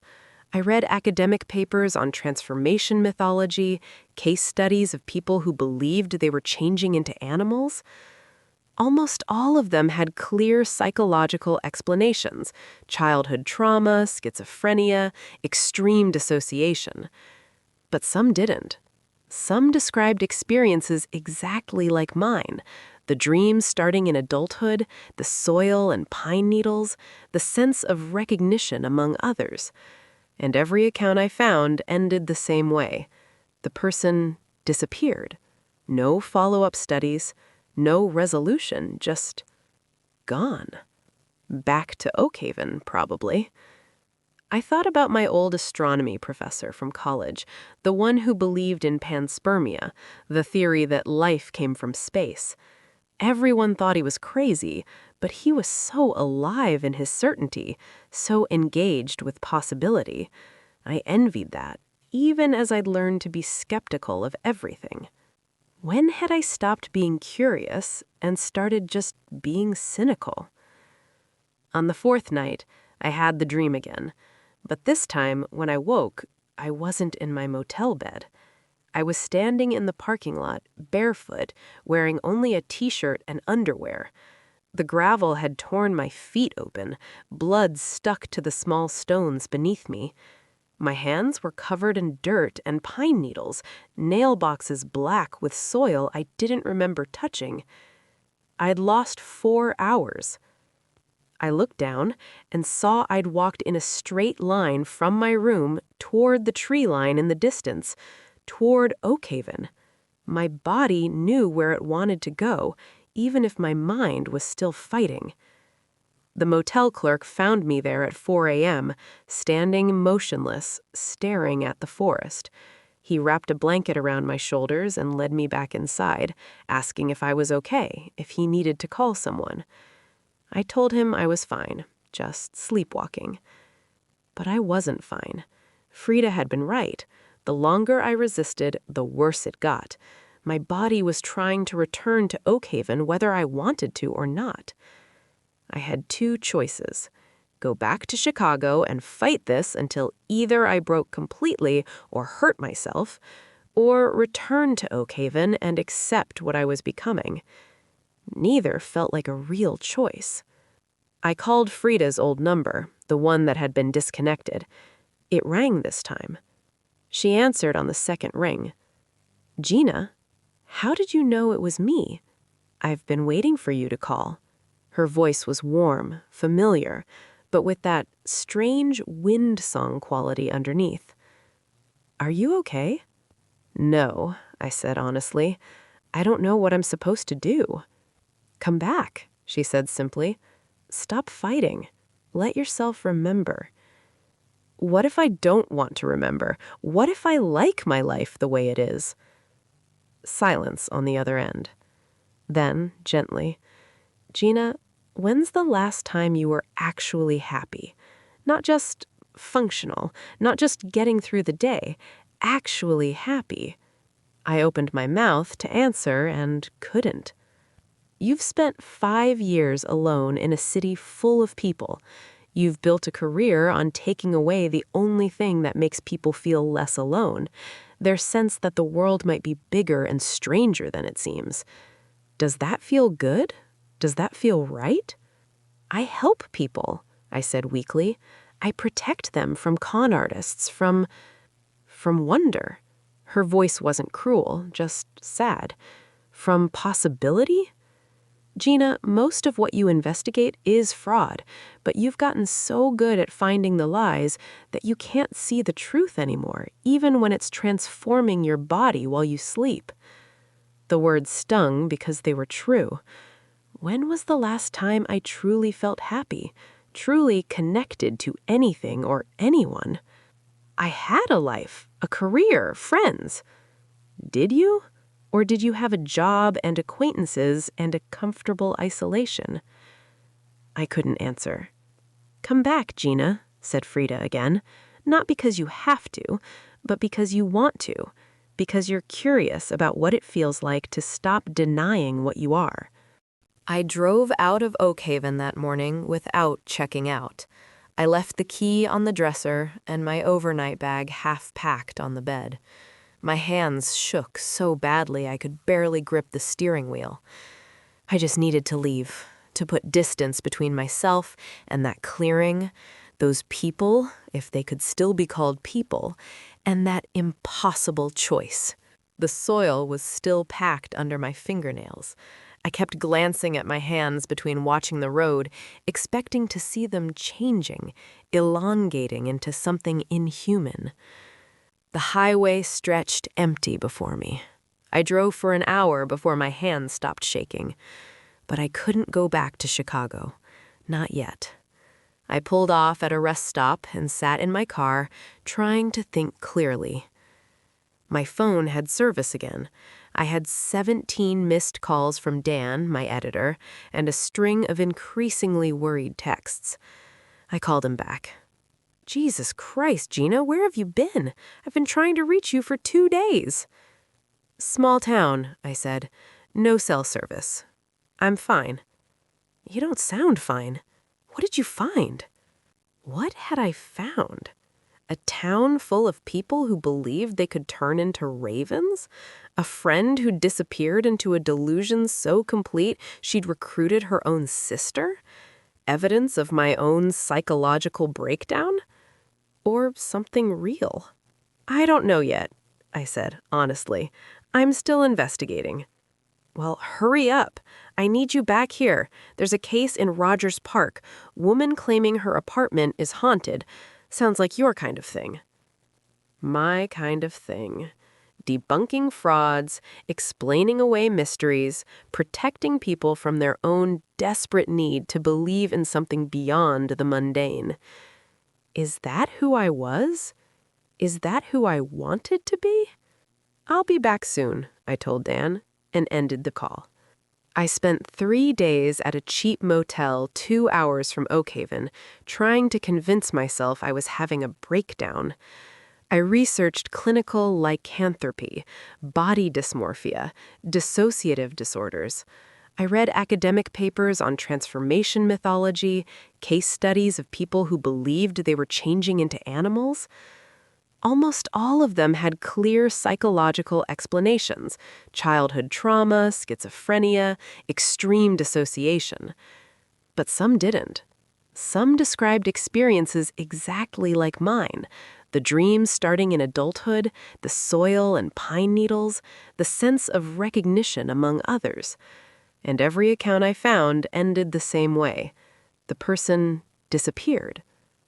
I read academic papers on transformation mythology, case studies of people who believed they were changing into animals. Almost all of them had clear psychological explanations: childhood trauma, schizophrenia, extreme dissociation. But some didn't. Some described experiences exactly like mine. The dreams starting in adulthood, the soil and pine needles, the sense of recognition among others. And every account I found ended the same way. The person disappeared. No follow-up studies, no resolution, just gone. Back to Oakhaven, probably. I thought about my old astronomy professor from college, the one who believed in panspermia, the theory that life came from space. Everyone thought he was crazy, but he was so alive in his certainty, so engaged with possibility. I envied that, even as I'd learned to be skeptical of everything. When had I stopped being curious and started just being cynical? On the fourth night, I had the dream again. But this time, when I woke, I wasn't in my motel bed. I was standing in the parking lot, barefoot, wearing only a t-shirt and underwear. The gravel had torn my feet open, blood stuck to the small stones beneath me. My hands were covered in dirt and pine needles, nail boxes black with soil I didn't remember touching. I'd lost 4 hours. I looked down and saw I'd walked in a straight line from my room toward the tree line in the distance, toward Oakhaven. My body knew where it wanted to go, even if my mind was still fighting. The motel clerk found me there at 4 a.m., standing motionless, staring at the forest. He wrapped a blanket around my shoulders and led me back inside, asking if I was okay, if he needed to call someone. I told him I was fine, just sleepwalking. But I wasn't fine. Frida had been right. The longer I resisted, the worse it got. My body was trying to return to Oakhaven whether I wanted to or not. I had 2 choices. Go back to Chicago and fight this until either I broke completely or hurt myself, or return to Oakhaven and accept what I was becoming. Neither felt like a real choice. I called Frida's old number, the one that had been disconnected. It rang this time. She answered on the second ring. "Gina, how did you know it was me? I've been waiting for you to call." Her voice was warm, familiar, but with that strange wind song quality underneath. "Are you okay?" "No," I said honestly. "I don't know what I'm supposed to do." "Come back," she said simply. "Stop fighting. Let yourself remember." What if I don't want to remember? What if I like my life the way it is? Silence on the other end. Then, gently, "Gina, when's the last time you were actually happy? Not just functional, not just getting through the day, actually happy." I opened my mouth to answer and couldn't. You've spent 5 years alone in a city full of people. You've built a career on taking away the only thing that makes people feel less alone, their sense that the world might be bigger and stranger than it seems. Does that feel good? Does that feel right? "I help people," I said weakly. "I protect them from con artists, from wonder." Her voice wasn't cruel, just sad. "From possibility?" "Gina, most of what you investigate is fraud, but you've gotten so good at finding the lies that you can't see the truth anymore, even when it's transforming your body while you sleep." The words stung because they were true. When was the last time I truly felt happy, truly connected to anything or anyone? I had a life, a career, friends. Did you? Or did you have a job and acquaintances and a comfortable isolation? I couldn't answer. "Come back, Gina," said Frida again. "Not because you have to, but because you want to, because you're curious about what it feels like to stop denying what you are." I drove out of Oakhaven that morning without checking out. I left the key on the dresser and my overnight bag half packed on the bed. My hands shook so badly I could barely grip the steering wheel. I just needed to leave, to put distance between myself and that clearing, Those people, if they could still be called people, and that impossible choice. The soil was still packed under my fingernails. I kept glancing at my hands between watching the road, expecting to see them changing, elongating into something inhuman. The highway stretched empty before me. I drove for an hour before my hands stopped shaking. But I couldn't go back to Chicago. Not yet. I pulled off at a rest stop and sat in my car, trying to think clearly. My phone had service again. I had 17 missed calls from Dan, my editor, and a string of increasingly worried texts. I called him back. Jesus Christ, Gina, where have you been? I've been trying to reach you for 2 days. Small town, I said. No cell service. I'm fine. You don't sound fine. What did you find? What had I found? A town full of people who believed they could turn into ravens? A friend who disappeared into a delusion so complete she'd recruited her own sister? Evidence of my own psychological breakdown? Or something real? I don't know yet, I said, honestly. I'm still investigating. Well, hurry up. I need you back here. There's a case in Rogers Park. Woman claiming her apartment is haunted. Sounds like your kind of thing. My kind of thing. Debunking frauds, explaining away mysteries, protecting people from their own desperate need to believe in something beyond the mundane. Is that who I was? Is that who I wanted to be? I'll be back soon, I told Dan, and ended the call. I spent 3 days at a cheap motel 2 hours from Oakhaven, trying to convince myself I was having a breakdown. I researched clinical lycanthropy, body dysmorphia, dissociative disorders. I read academic papers on transformation mythology, case studies of people who believed they were changing into animals. Almost all of them had clear psychological explanations: childhood trauma, schizophrenia, extreme dissociation. But some didn't. Some described experiences exactly like mine: the dreams starting in adulthood, the soil and pine needles, the sense of recognition among others. And every account I found ended the same way. The person disappeared.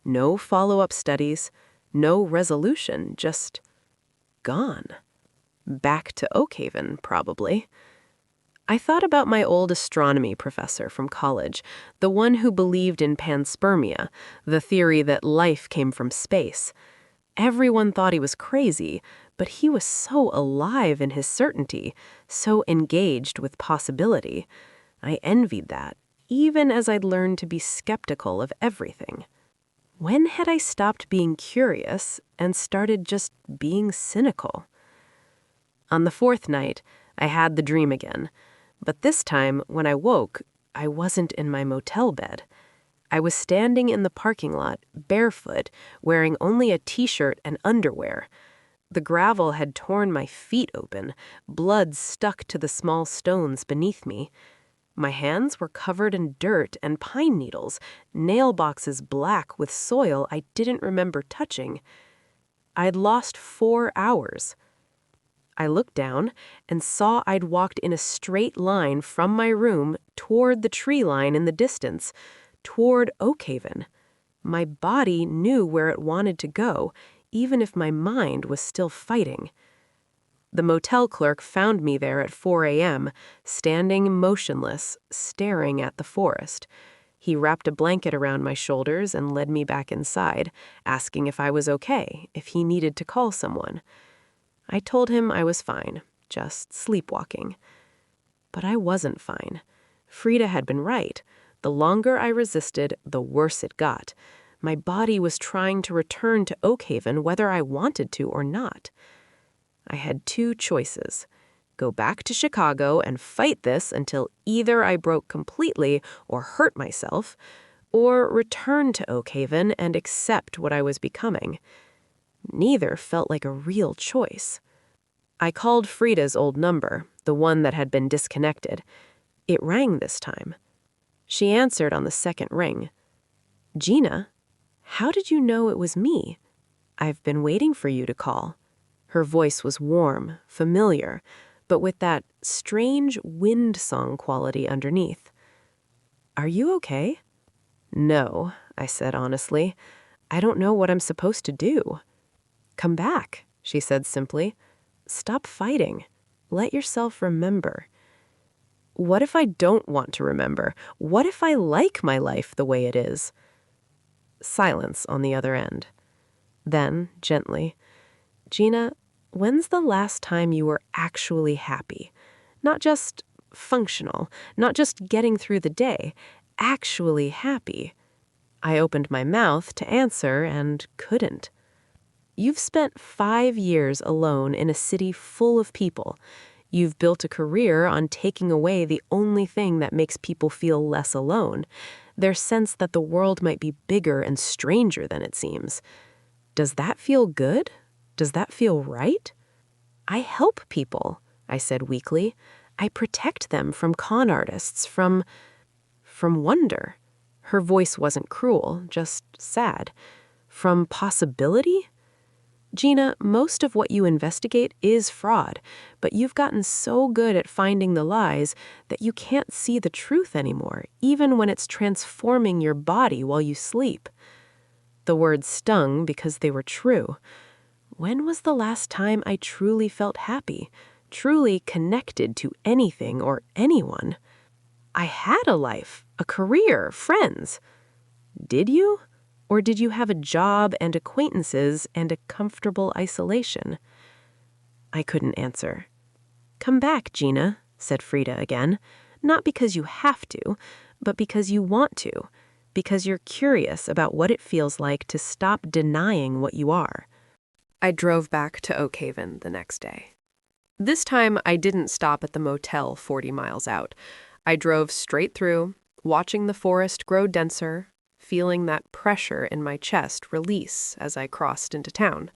No follow-up studies. No resolution, just gone. Back to Oakhaven, probably. I thought about my old astronomy professor from college, the one who believed in panspermia, the theory that life came from space. Everyone thought he was crazy, but he was so alive in his certainty, so engaged with possibility. I envied that, even as I'd learned to be skeptical of everything. When had I stopped being curious and started just being cynical? On the 4th night, I had the dream again. But this time, when I woke, I wasn't in my motel bed. I was standing in the parking lot, barefoot, wearing only a t-shirt and underwear. The gravel had torn my feet open, blood stuck to the small stones beneath me. My hands were covered in dirt and pine needles, nail boxes black with soil I didn't remember touching. I'd lost 4 hours. I looked down and saw I'd walked in a straight line from my room toward the tree line in the distance, toward Oakhaven. My body knew where it wanted to go, even if my mind was still fighting. The motel clerk found me there at 4 a.m., standing motionless, staring at the forest. He wrapped a blanket around my shoulders and led me back inside, asking if I was okay, if he needed to call someone. I told him I was fine, just sleepwalking. But I wasn't fine. Frida had been right. The longer I resisted, the worse it got. My body was trying to return to Oakhaven whether I wanted to or not. I had 2 choices: go back to Chicago and fight this until either I broke completely or hurt myself, or return to Oakhaven and accept what I was becoming. Neither felt like a real choice. I called Frida's old number, the one that had been disconnected. It rang this time. She answered on the second ring. "Gina, How did you know it was me? I've been waiting for you to call. Her voice was warm, familiar, but with that strange wind song quality underneath. Are you okay? No, I said honestly. I don't know what I'm supposed to do. Come back, she said simply. Stop fighting. Let yourself remember. What if I don't want to remember? What if I like my life the way it is? Silence on the other end. Then, gently, Gina, when's the last time you were actually happy? Not just functional, not just getting through the day, actually happy. I opened my mouth to answer and couldn't. You've spent 5 years alone in a city full of people. You've built a career on taking away the only thing that makes people feel less alone, their sense that the world might be bigger and stranger than it seems. Does that feel good? Does that feel right? I help people, I said weakly. I protect them from con artists, from wonder. Her voice wasn't cruel, just sad. From possibility? Gina, most of what you investigate is fraud, but you've gotten so good at finding the lies that you can't see the truth anymore, even when it's transforming your body while you sleep. The words stung because they were true. When was the last time I truly felt happy, truly connected to anything or anyone? I had a life, a career, friends. Did you? Or did you have a job and acquaintances and a comfortable isolation? I couldn't answer. Come back, Gina, said Frida again. Not because you have to, but because you want to. Because you're curious about what it feels like to stop denying what you are. I drove back to Oakhaven the next day. This time, I didn't stop at the motel 40 miles out. I drove straight through, watching the forest grow denser, feeling that pressure in my chest release as I crossed into town.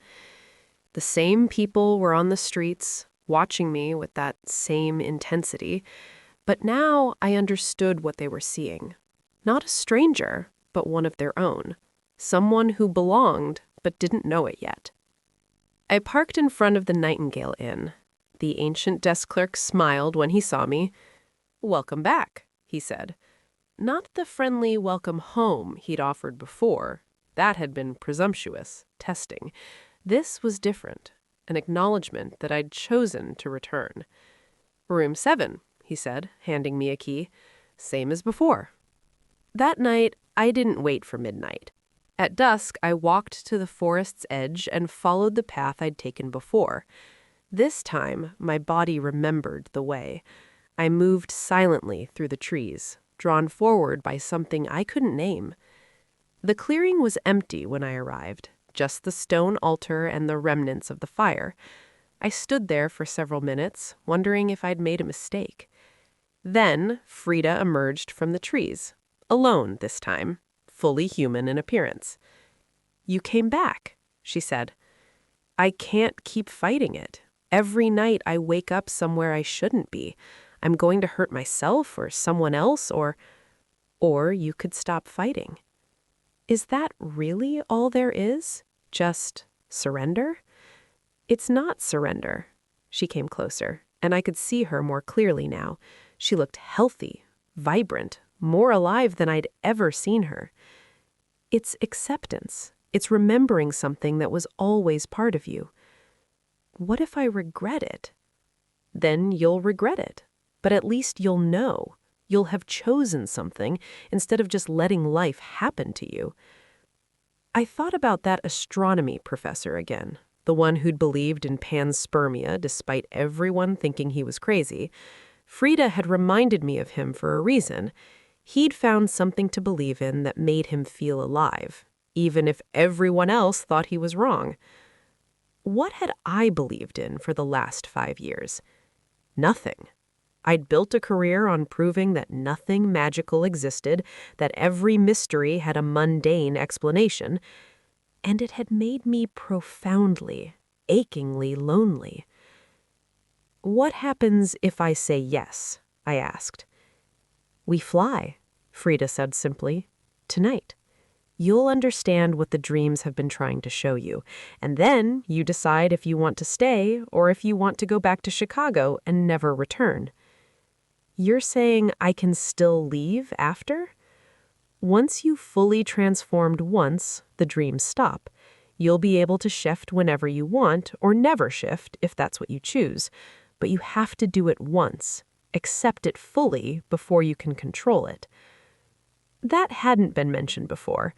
The same people were on the streets, watching me with that same intensity, but now I understood what they were seeing. Not a stranger, but one of their own. Someone who belonged, but didn't know it yet. I parked in front of the Nightingale Inn. The ancient desk clerk smiled when he saw me. "Welcome back," he said. Not the friendly welcome home he'd offered before. That had been presumptuous, testing. This was different, an acknowledgement that I'd chosen to return. "Room 7, he said, handing me a key. "Same as before." That night, I didn't wait for midnight. At dusk, I walked to the forest's edge and followed the path I'd taken before. This time, my body remembered the way. I moved silently through the trees, drawn forward by something I couldn't name. The clearing was empty when I arrived, just the stone altar and the remnants of the fire. I stood there for several minutes, wondering if I'd made a mistake. Then Frida emerged from the trees, alone this time, fully human in appearance. "You came back," she said. "I can't keep fighting it. Every night I wake up somewhere I shouldn't be. I'm going to hurt myself or someone else, or you could stop fighting. Is that really all there is? Just surrender?" "It's not surrender." She came closer, and I could see her more clearly now. She looked healthy, vibrant, more alive than I'd ever seen her. "It's acceptance. It's remembering something that was always part of you." "What if I regret it?" "Then you'll regret it. But at least you'll know. You'll have chosen something instead of just letting life happen to you." I thought about that astronomy professor again, the one who'd believed in panspermia despite everyone thinking he was crazy. Frida had reminded me of him for a reason. He'd found something to believe in that made him feel alive, even if everyone else thought he was wrong. What had I believed in for the last 5 years? Nothing. I'd built a career on proving that nothing magical existed, that every mystery had a mundane explanation, and it had made me profoundly, achingly lonely. "What happens if I say yes?" I asked. "We fly," Frida said simply. "Tonight. You'll understand what the dreams have been trying to show you, and then you decide if you want to stay or if you want to go back to Chicago and never return. You're saying I can still leave after? Once you've fully transformed once, the dreams stop. You'll be able to shift whenever you want or never shift if that's what you choose, but you have to do it once, accept it fully before you can control it. That hadn't been mentioned before.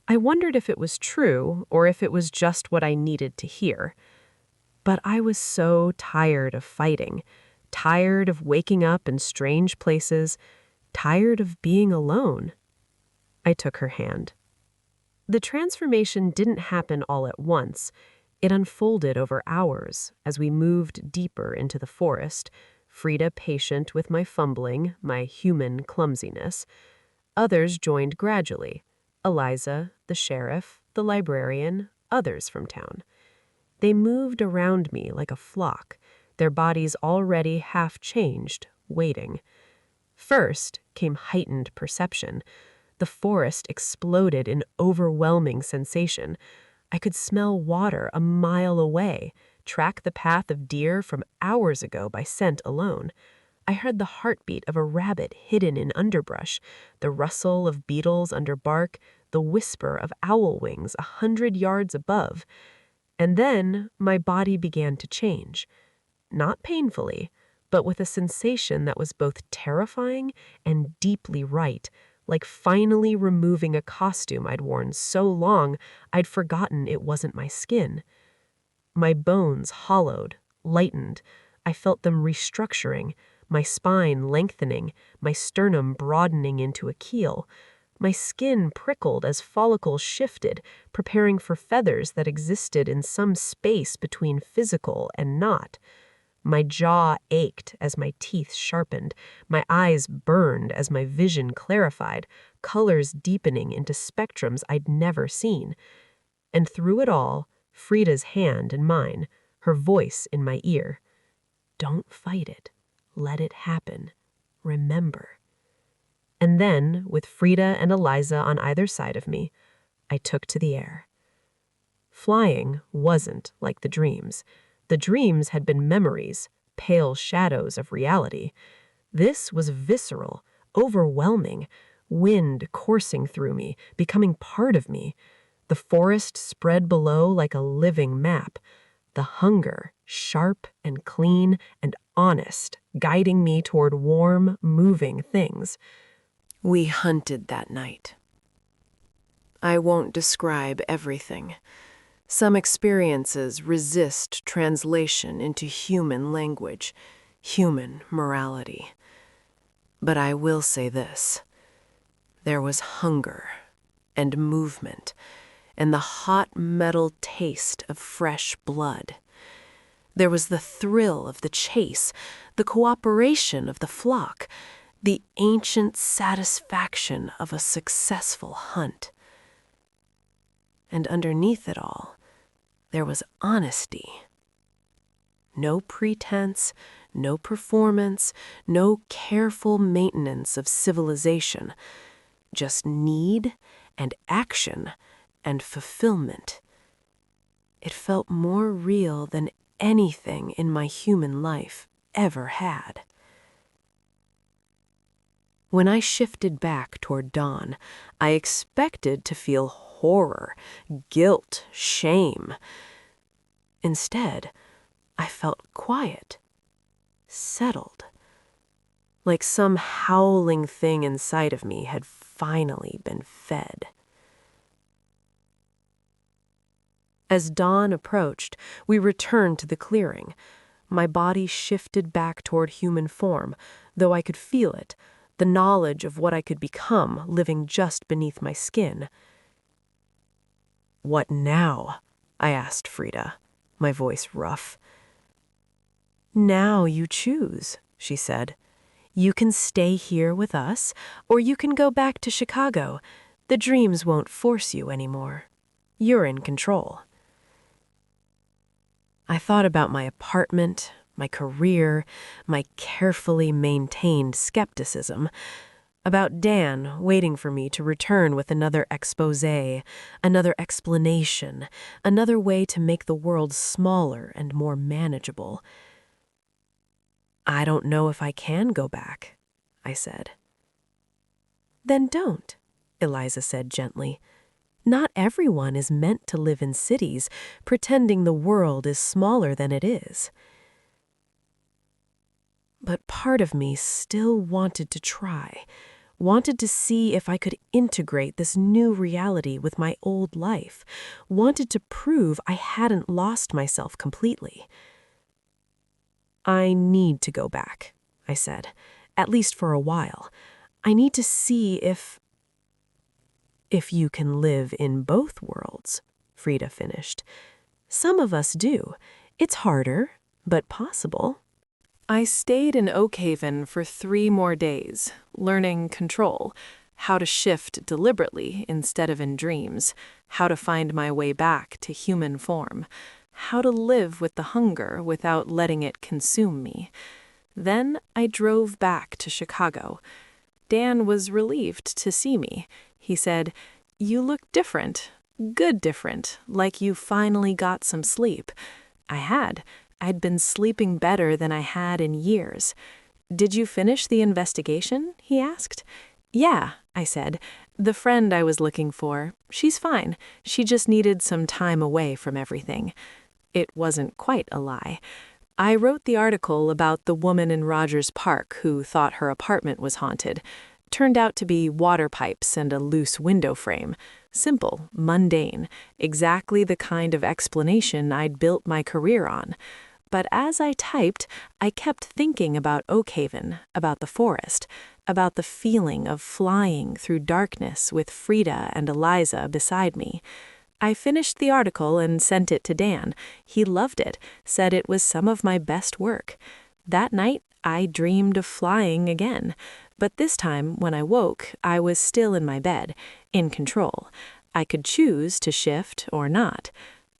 I wondered if it was true or if it was just what I needed to hear. But I was so tired of fighting, tired of waking up in strange places, tired of being alone. I took her hand. The transformation didn't happen all at once. It unfolded over hours as we moved deeper into the forest, Frida patient with my fumbling, my human clumsiness. Others joined gradually. Eliza, the sheriff, the librarian, others from town. They moved around me like a flock, their bodies already half changed, waiting. First came heightened perception. The forest exploded in overwhelming sensation. I could smell water a mile away, track the path of deer from hours ago by scent alone. I heard the heartbeat of a rabbit hidden in underbrush, the rustle of beetles under bark, the whisper of owl wings 100 yards above. And then my body began to change. Not painfully, but with a sensation that was both terrifying and deeply right, like finally removing a costume I'd worn so long I'd forgotten it wasn't my skin. My bones hollowed, lightened. I felt them restructuring, my spine lengthening, my sternum broadening into a keel. My skin prickled as follicles shifted, preparing for feathers that existed in some space between physical and not. My jaw ached as my teeth sharpened, my eyes burned as my vision clarified, colors deepening into spectrums I'd never seen. And through it all, Frida's hand in mine, her voice in my ear. Don't fight it. Let it happen. Remember. And then, with Frida and Eliza on either side of me, I took to the air. Flying wasn't like the dreams. The dreams had been memories, pale shadows of reality. This was visceral, overwhelming, wind coursing through me, becoming part of me. The forest spread below like a living map. The hunger, sharp and clean and honest, guiding me toward warm, moving things. We hunted that night. I won't describe everything. Some experiences resist translation into human language, human morality. But I will say this. There was hunger and movement and the hot metal taste of fresh blood. There was the thrill of the chase, the cooperation of the flock, the ancient satisfaction of a successful hunt. And underneath it all, there was honesty. No pretense, no performance, no careful maintenance of civilization, just need and action and fulfillment. It felt more real than anything in my human life ever had. When I shifted back toward dawn, I expected to feel horror, guilt, shame. Instead, I felt quiet, settled, like some howling thing inside of me had finally been fed. As dawn approached, we returned to the clearing. My body shifted back toward human form, though I could feel it, the knowledge of what I could become living just beneath my skin. "What now?" I asked Frida, my voice rough. "Now you choose," she said. "You can stay here with us, or you can go back to Chicago. The dreams won't force you anymore. You're in control." I thought about my apartment, my career, my carefully maintained skepticism. About Dan waiting for me to return with another exposé, another explanation, another way to make the world smaller and more manageable. I don't know if I can go back, I said. Then don't, Eliza said gently. Not everyone is meant to live in cities, pretending the world is smaller than it is. But part of me still wanted to try, wanted to see if I could integrate this new reality with my old life, wanted to prove I hadn't lost myself completely. I need to go back, I said, at least for a while. I need to see if you can live in both worlds, Frida finished. Some of us do. It's harder, but possible. I stayed in Oakhaven for 3 more days, learning control, how to shift deliberately instead of in dreams, how to find my way back to human form, how to live with the hunger without letting it consume me. Then I drove back to Chicago. Dan was relieved to see me. He said, "You look different, good different, like you finally got some sleep." I had. I'd been sleeping better than I had in years. "Did you finish the investigation?" he asked. "Yeah," I said. "The friend I was looking for, she's fine. She just needed some time away from everything." It wasn't quite a lie. I wrote the article about the woman in Rogers Park who thought her apartment was haunted. Turned out to be water pipes and a loose window frame. Simple, mundane, exactly the kind of explanation I'd built my career on. But as I typed, I kept thinking about Oakhaven, about the forest, about the feeling of flying through darkness with Frida and Eliza beside me. I finished the article and sent it to Dan. He loved it, said it was some of my best work. That night, I dreamed of flying again. But this time, when I woke, I was still in my bed, in control. I could choose to shift or not.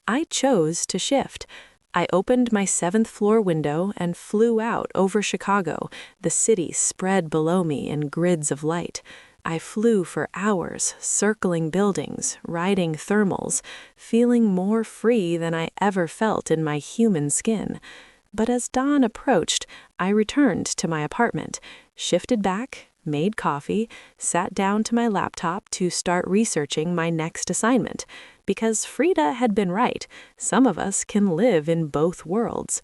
I chose to shift. I opened my 7th floor window and flew out over Chicago, the city spread below me in grids of light. I flew for hours, circling buildings, riding thermals, feeling more free than I ever felt in my human skin. But as dawn approached, I returned to my apartment, shifted back, made coffee, sat down to my laptop to start researching my next assignment. Because Frida had been right, some of us can live in both worlds.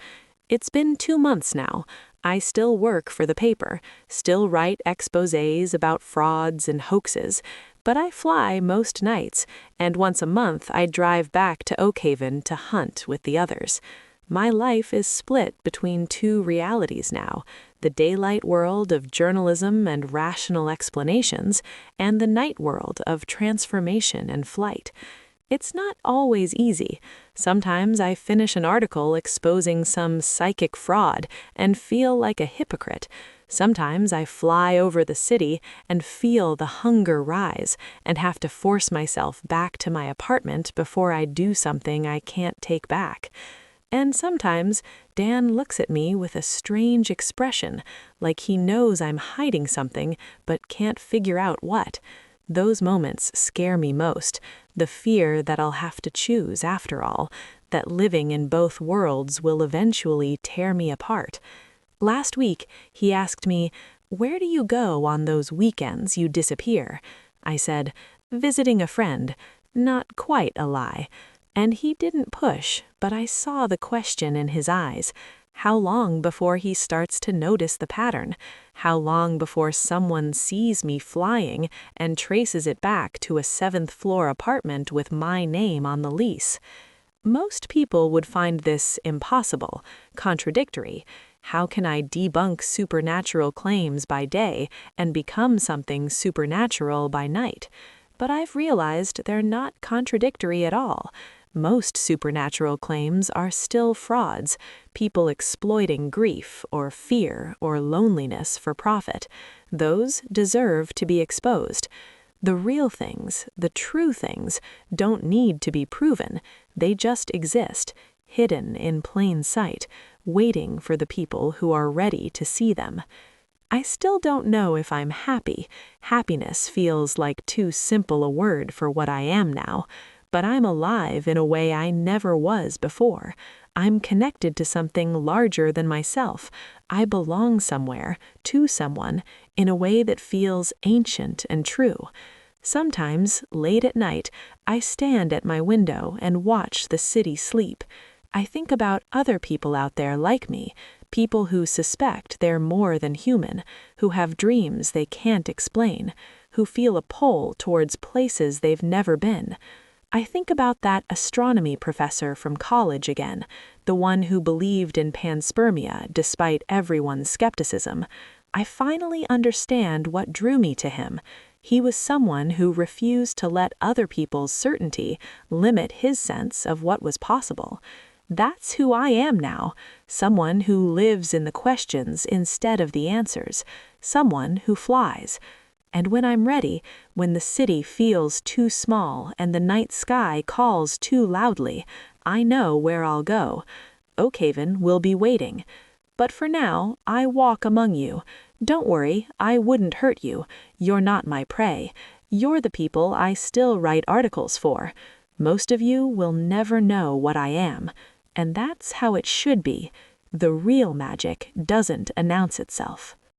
It's been 2 months now. I still work for the paper, still write exposés about frauds and hoaxes, but I fly most nights, and once a month I drive back to Oakhaven to hunt with the others. My life is split between 2 realities now, the daylight world of journalism and rational explanations, and the night world of transformation and flight. It's not always easy. Sometimes I finish an article exposing some psychic fraud and feel like a hypocrite. Sometimes I fly over the city and feel the hunger rise and have to force myself back to my apartment before I do something I can't take back. And sometimes Dan looks at me with a strange expression, like he knows I'm hiding something but can't figure out what. Those moments scare me most, the fear that I'll have to choose after all, that living in both worlds will eventually tear me apart. Last week, he asked me, "Where do you go on those weekends you disappear?" I said, "Visiting a friend." Not quite a lie. And he didn't push, but I saw the question in his eyes. How long before he starts to notice the pattern? How long before someone sees me flying and traces it back to a 7th floor apartment with my name on the lease? Most people would find this impossible, contradictory. How can I debunk supernatural claims by day and become something supernatural by night? But I've realized they're not contradictory at all. Most supernatural claims are still frauds, people exploiting grief or fear or loneliness for profit. Those deserve to be exposed. The real things, the true things, don't need to be proven. They just exist, hidden in plain sight, waiting for the people who are ready to see them. I still don't know if I'm happy. Happiness feels like too simple a word for what I am now, but I'm alive in a way I never was before. I'm connected to something larger than myself. I belong somewhere, to someone, in a way that feels ancient and true. Sometimes, late at night, I stand at my window and watch the city sleep. I think about other people out there like me, people who suspect they're more than human, who have dreams they can't explain, who feel a pull towards places they've never been. I think about that astronomy professor from college again, the one who believed in panspermia despite everyone's skepticism. I finally understand what drew me to him. He was someone who refused to let other people's certainty limit his sense of what was possible. That's who I am now, someone who lives in the questions instead of the answers, someone who flies. And when I'm ready, when the city feels too small and the night sky calls too loudly, I know where I'll go. Oakhaven will be waiting. But for now, I walk among you. Don't worry, I wouldn't hurt you. You're not my prey. You're the people I still write articles for. Most of you will never know what I am. And that's how it should be. The real magic doesn't announce itself.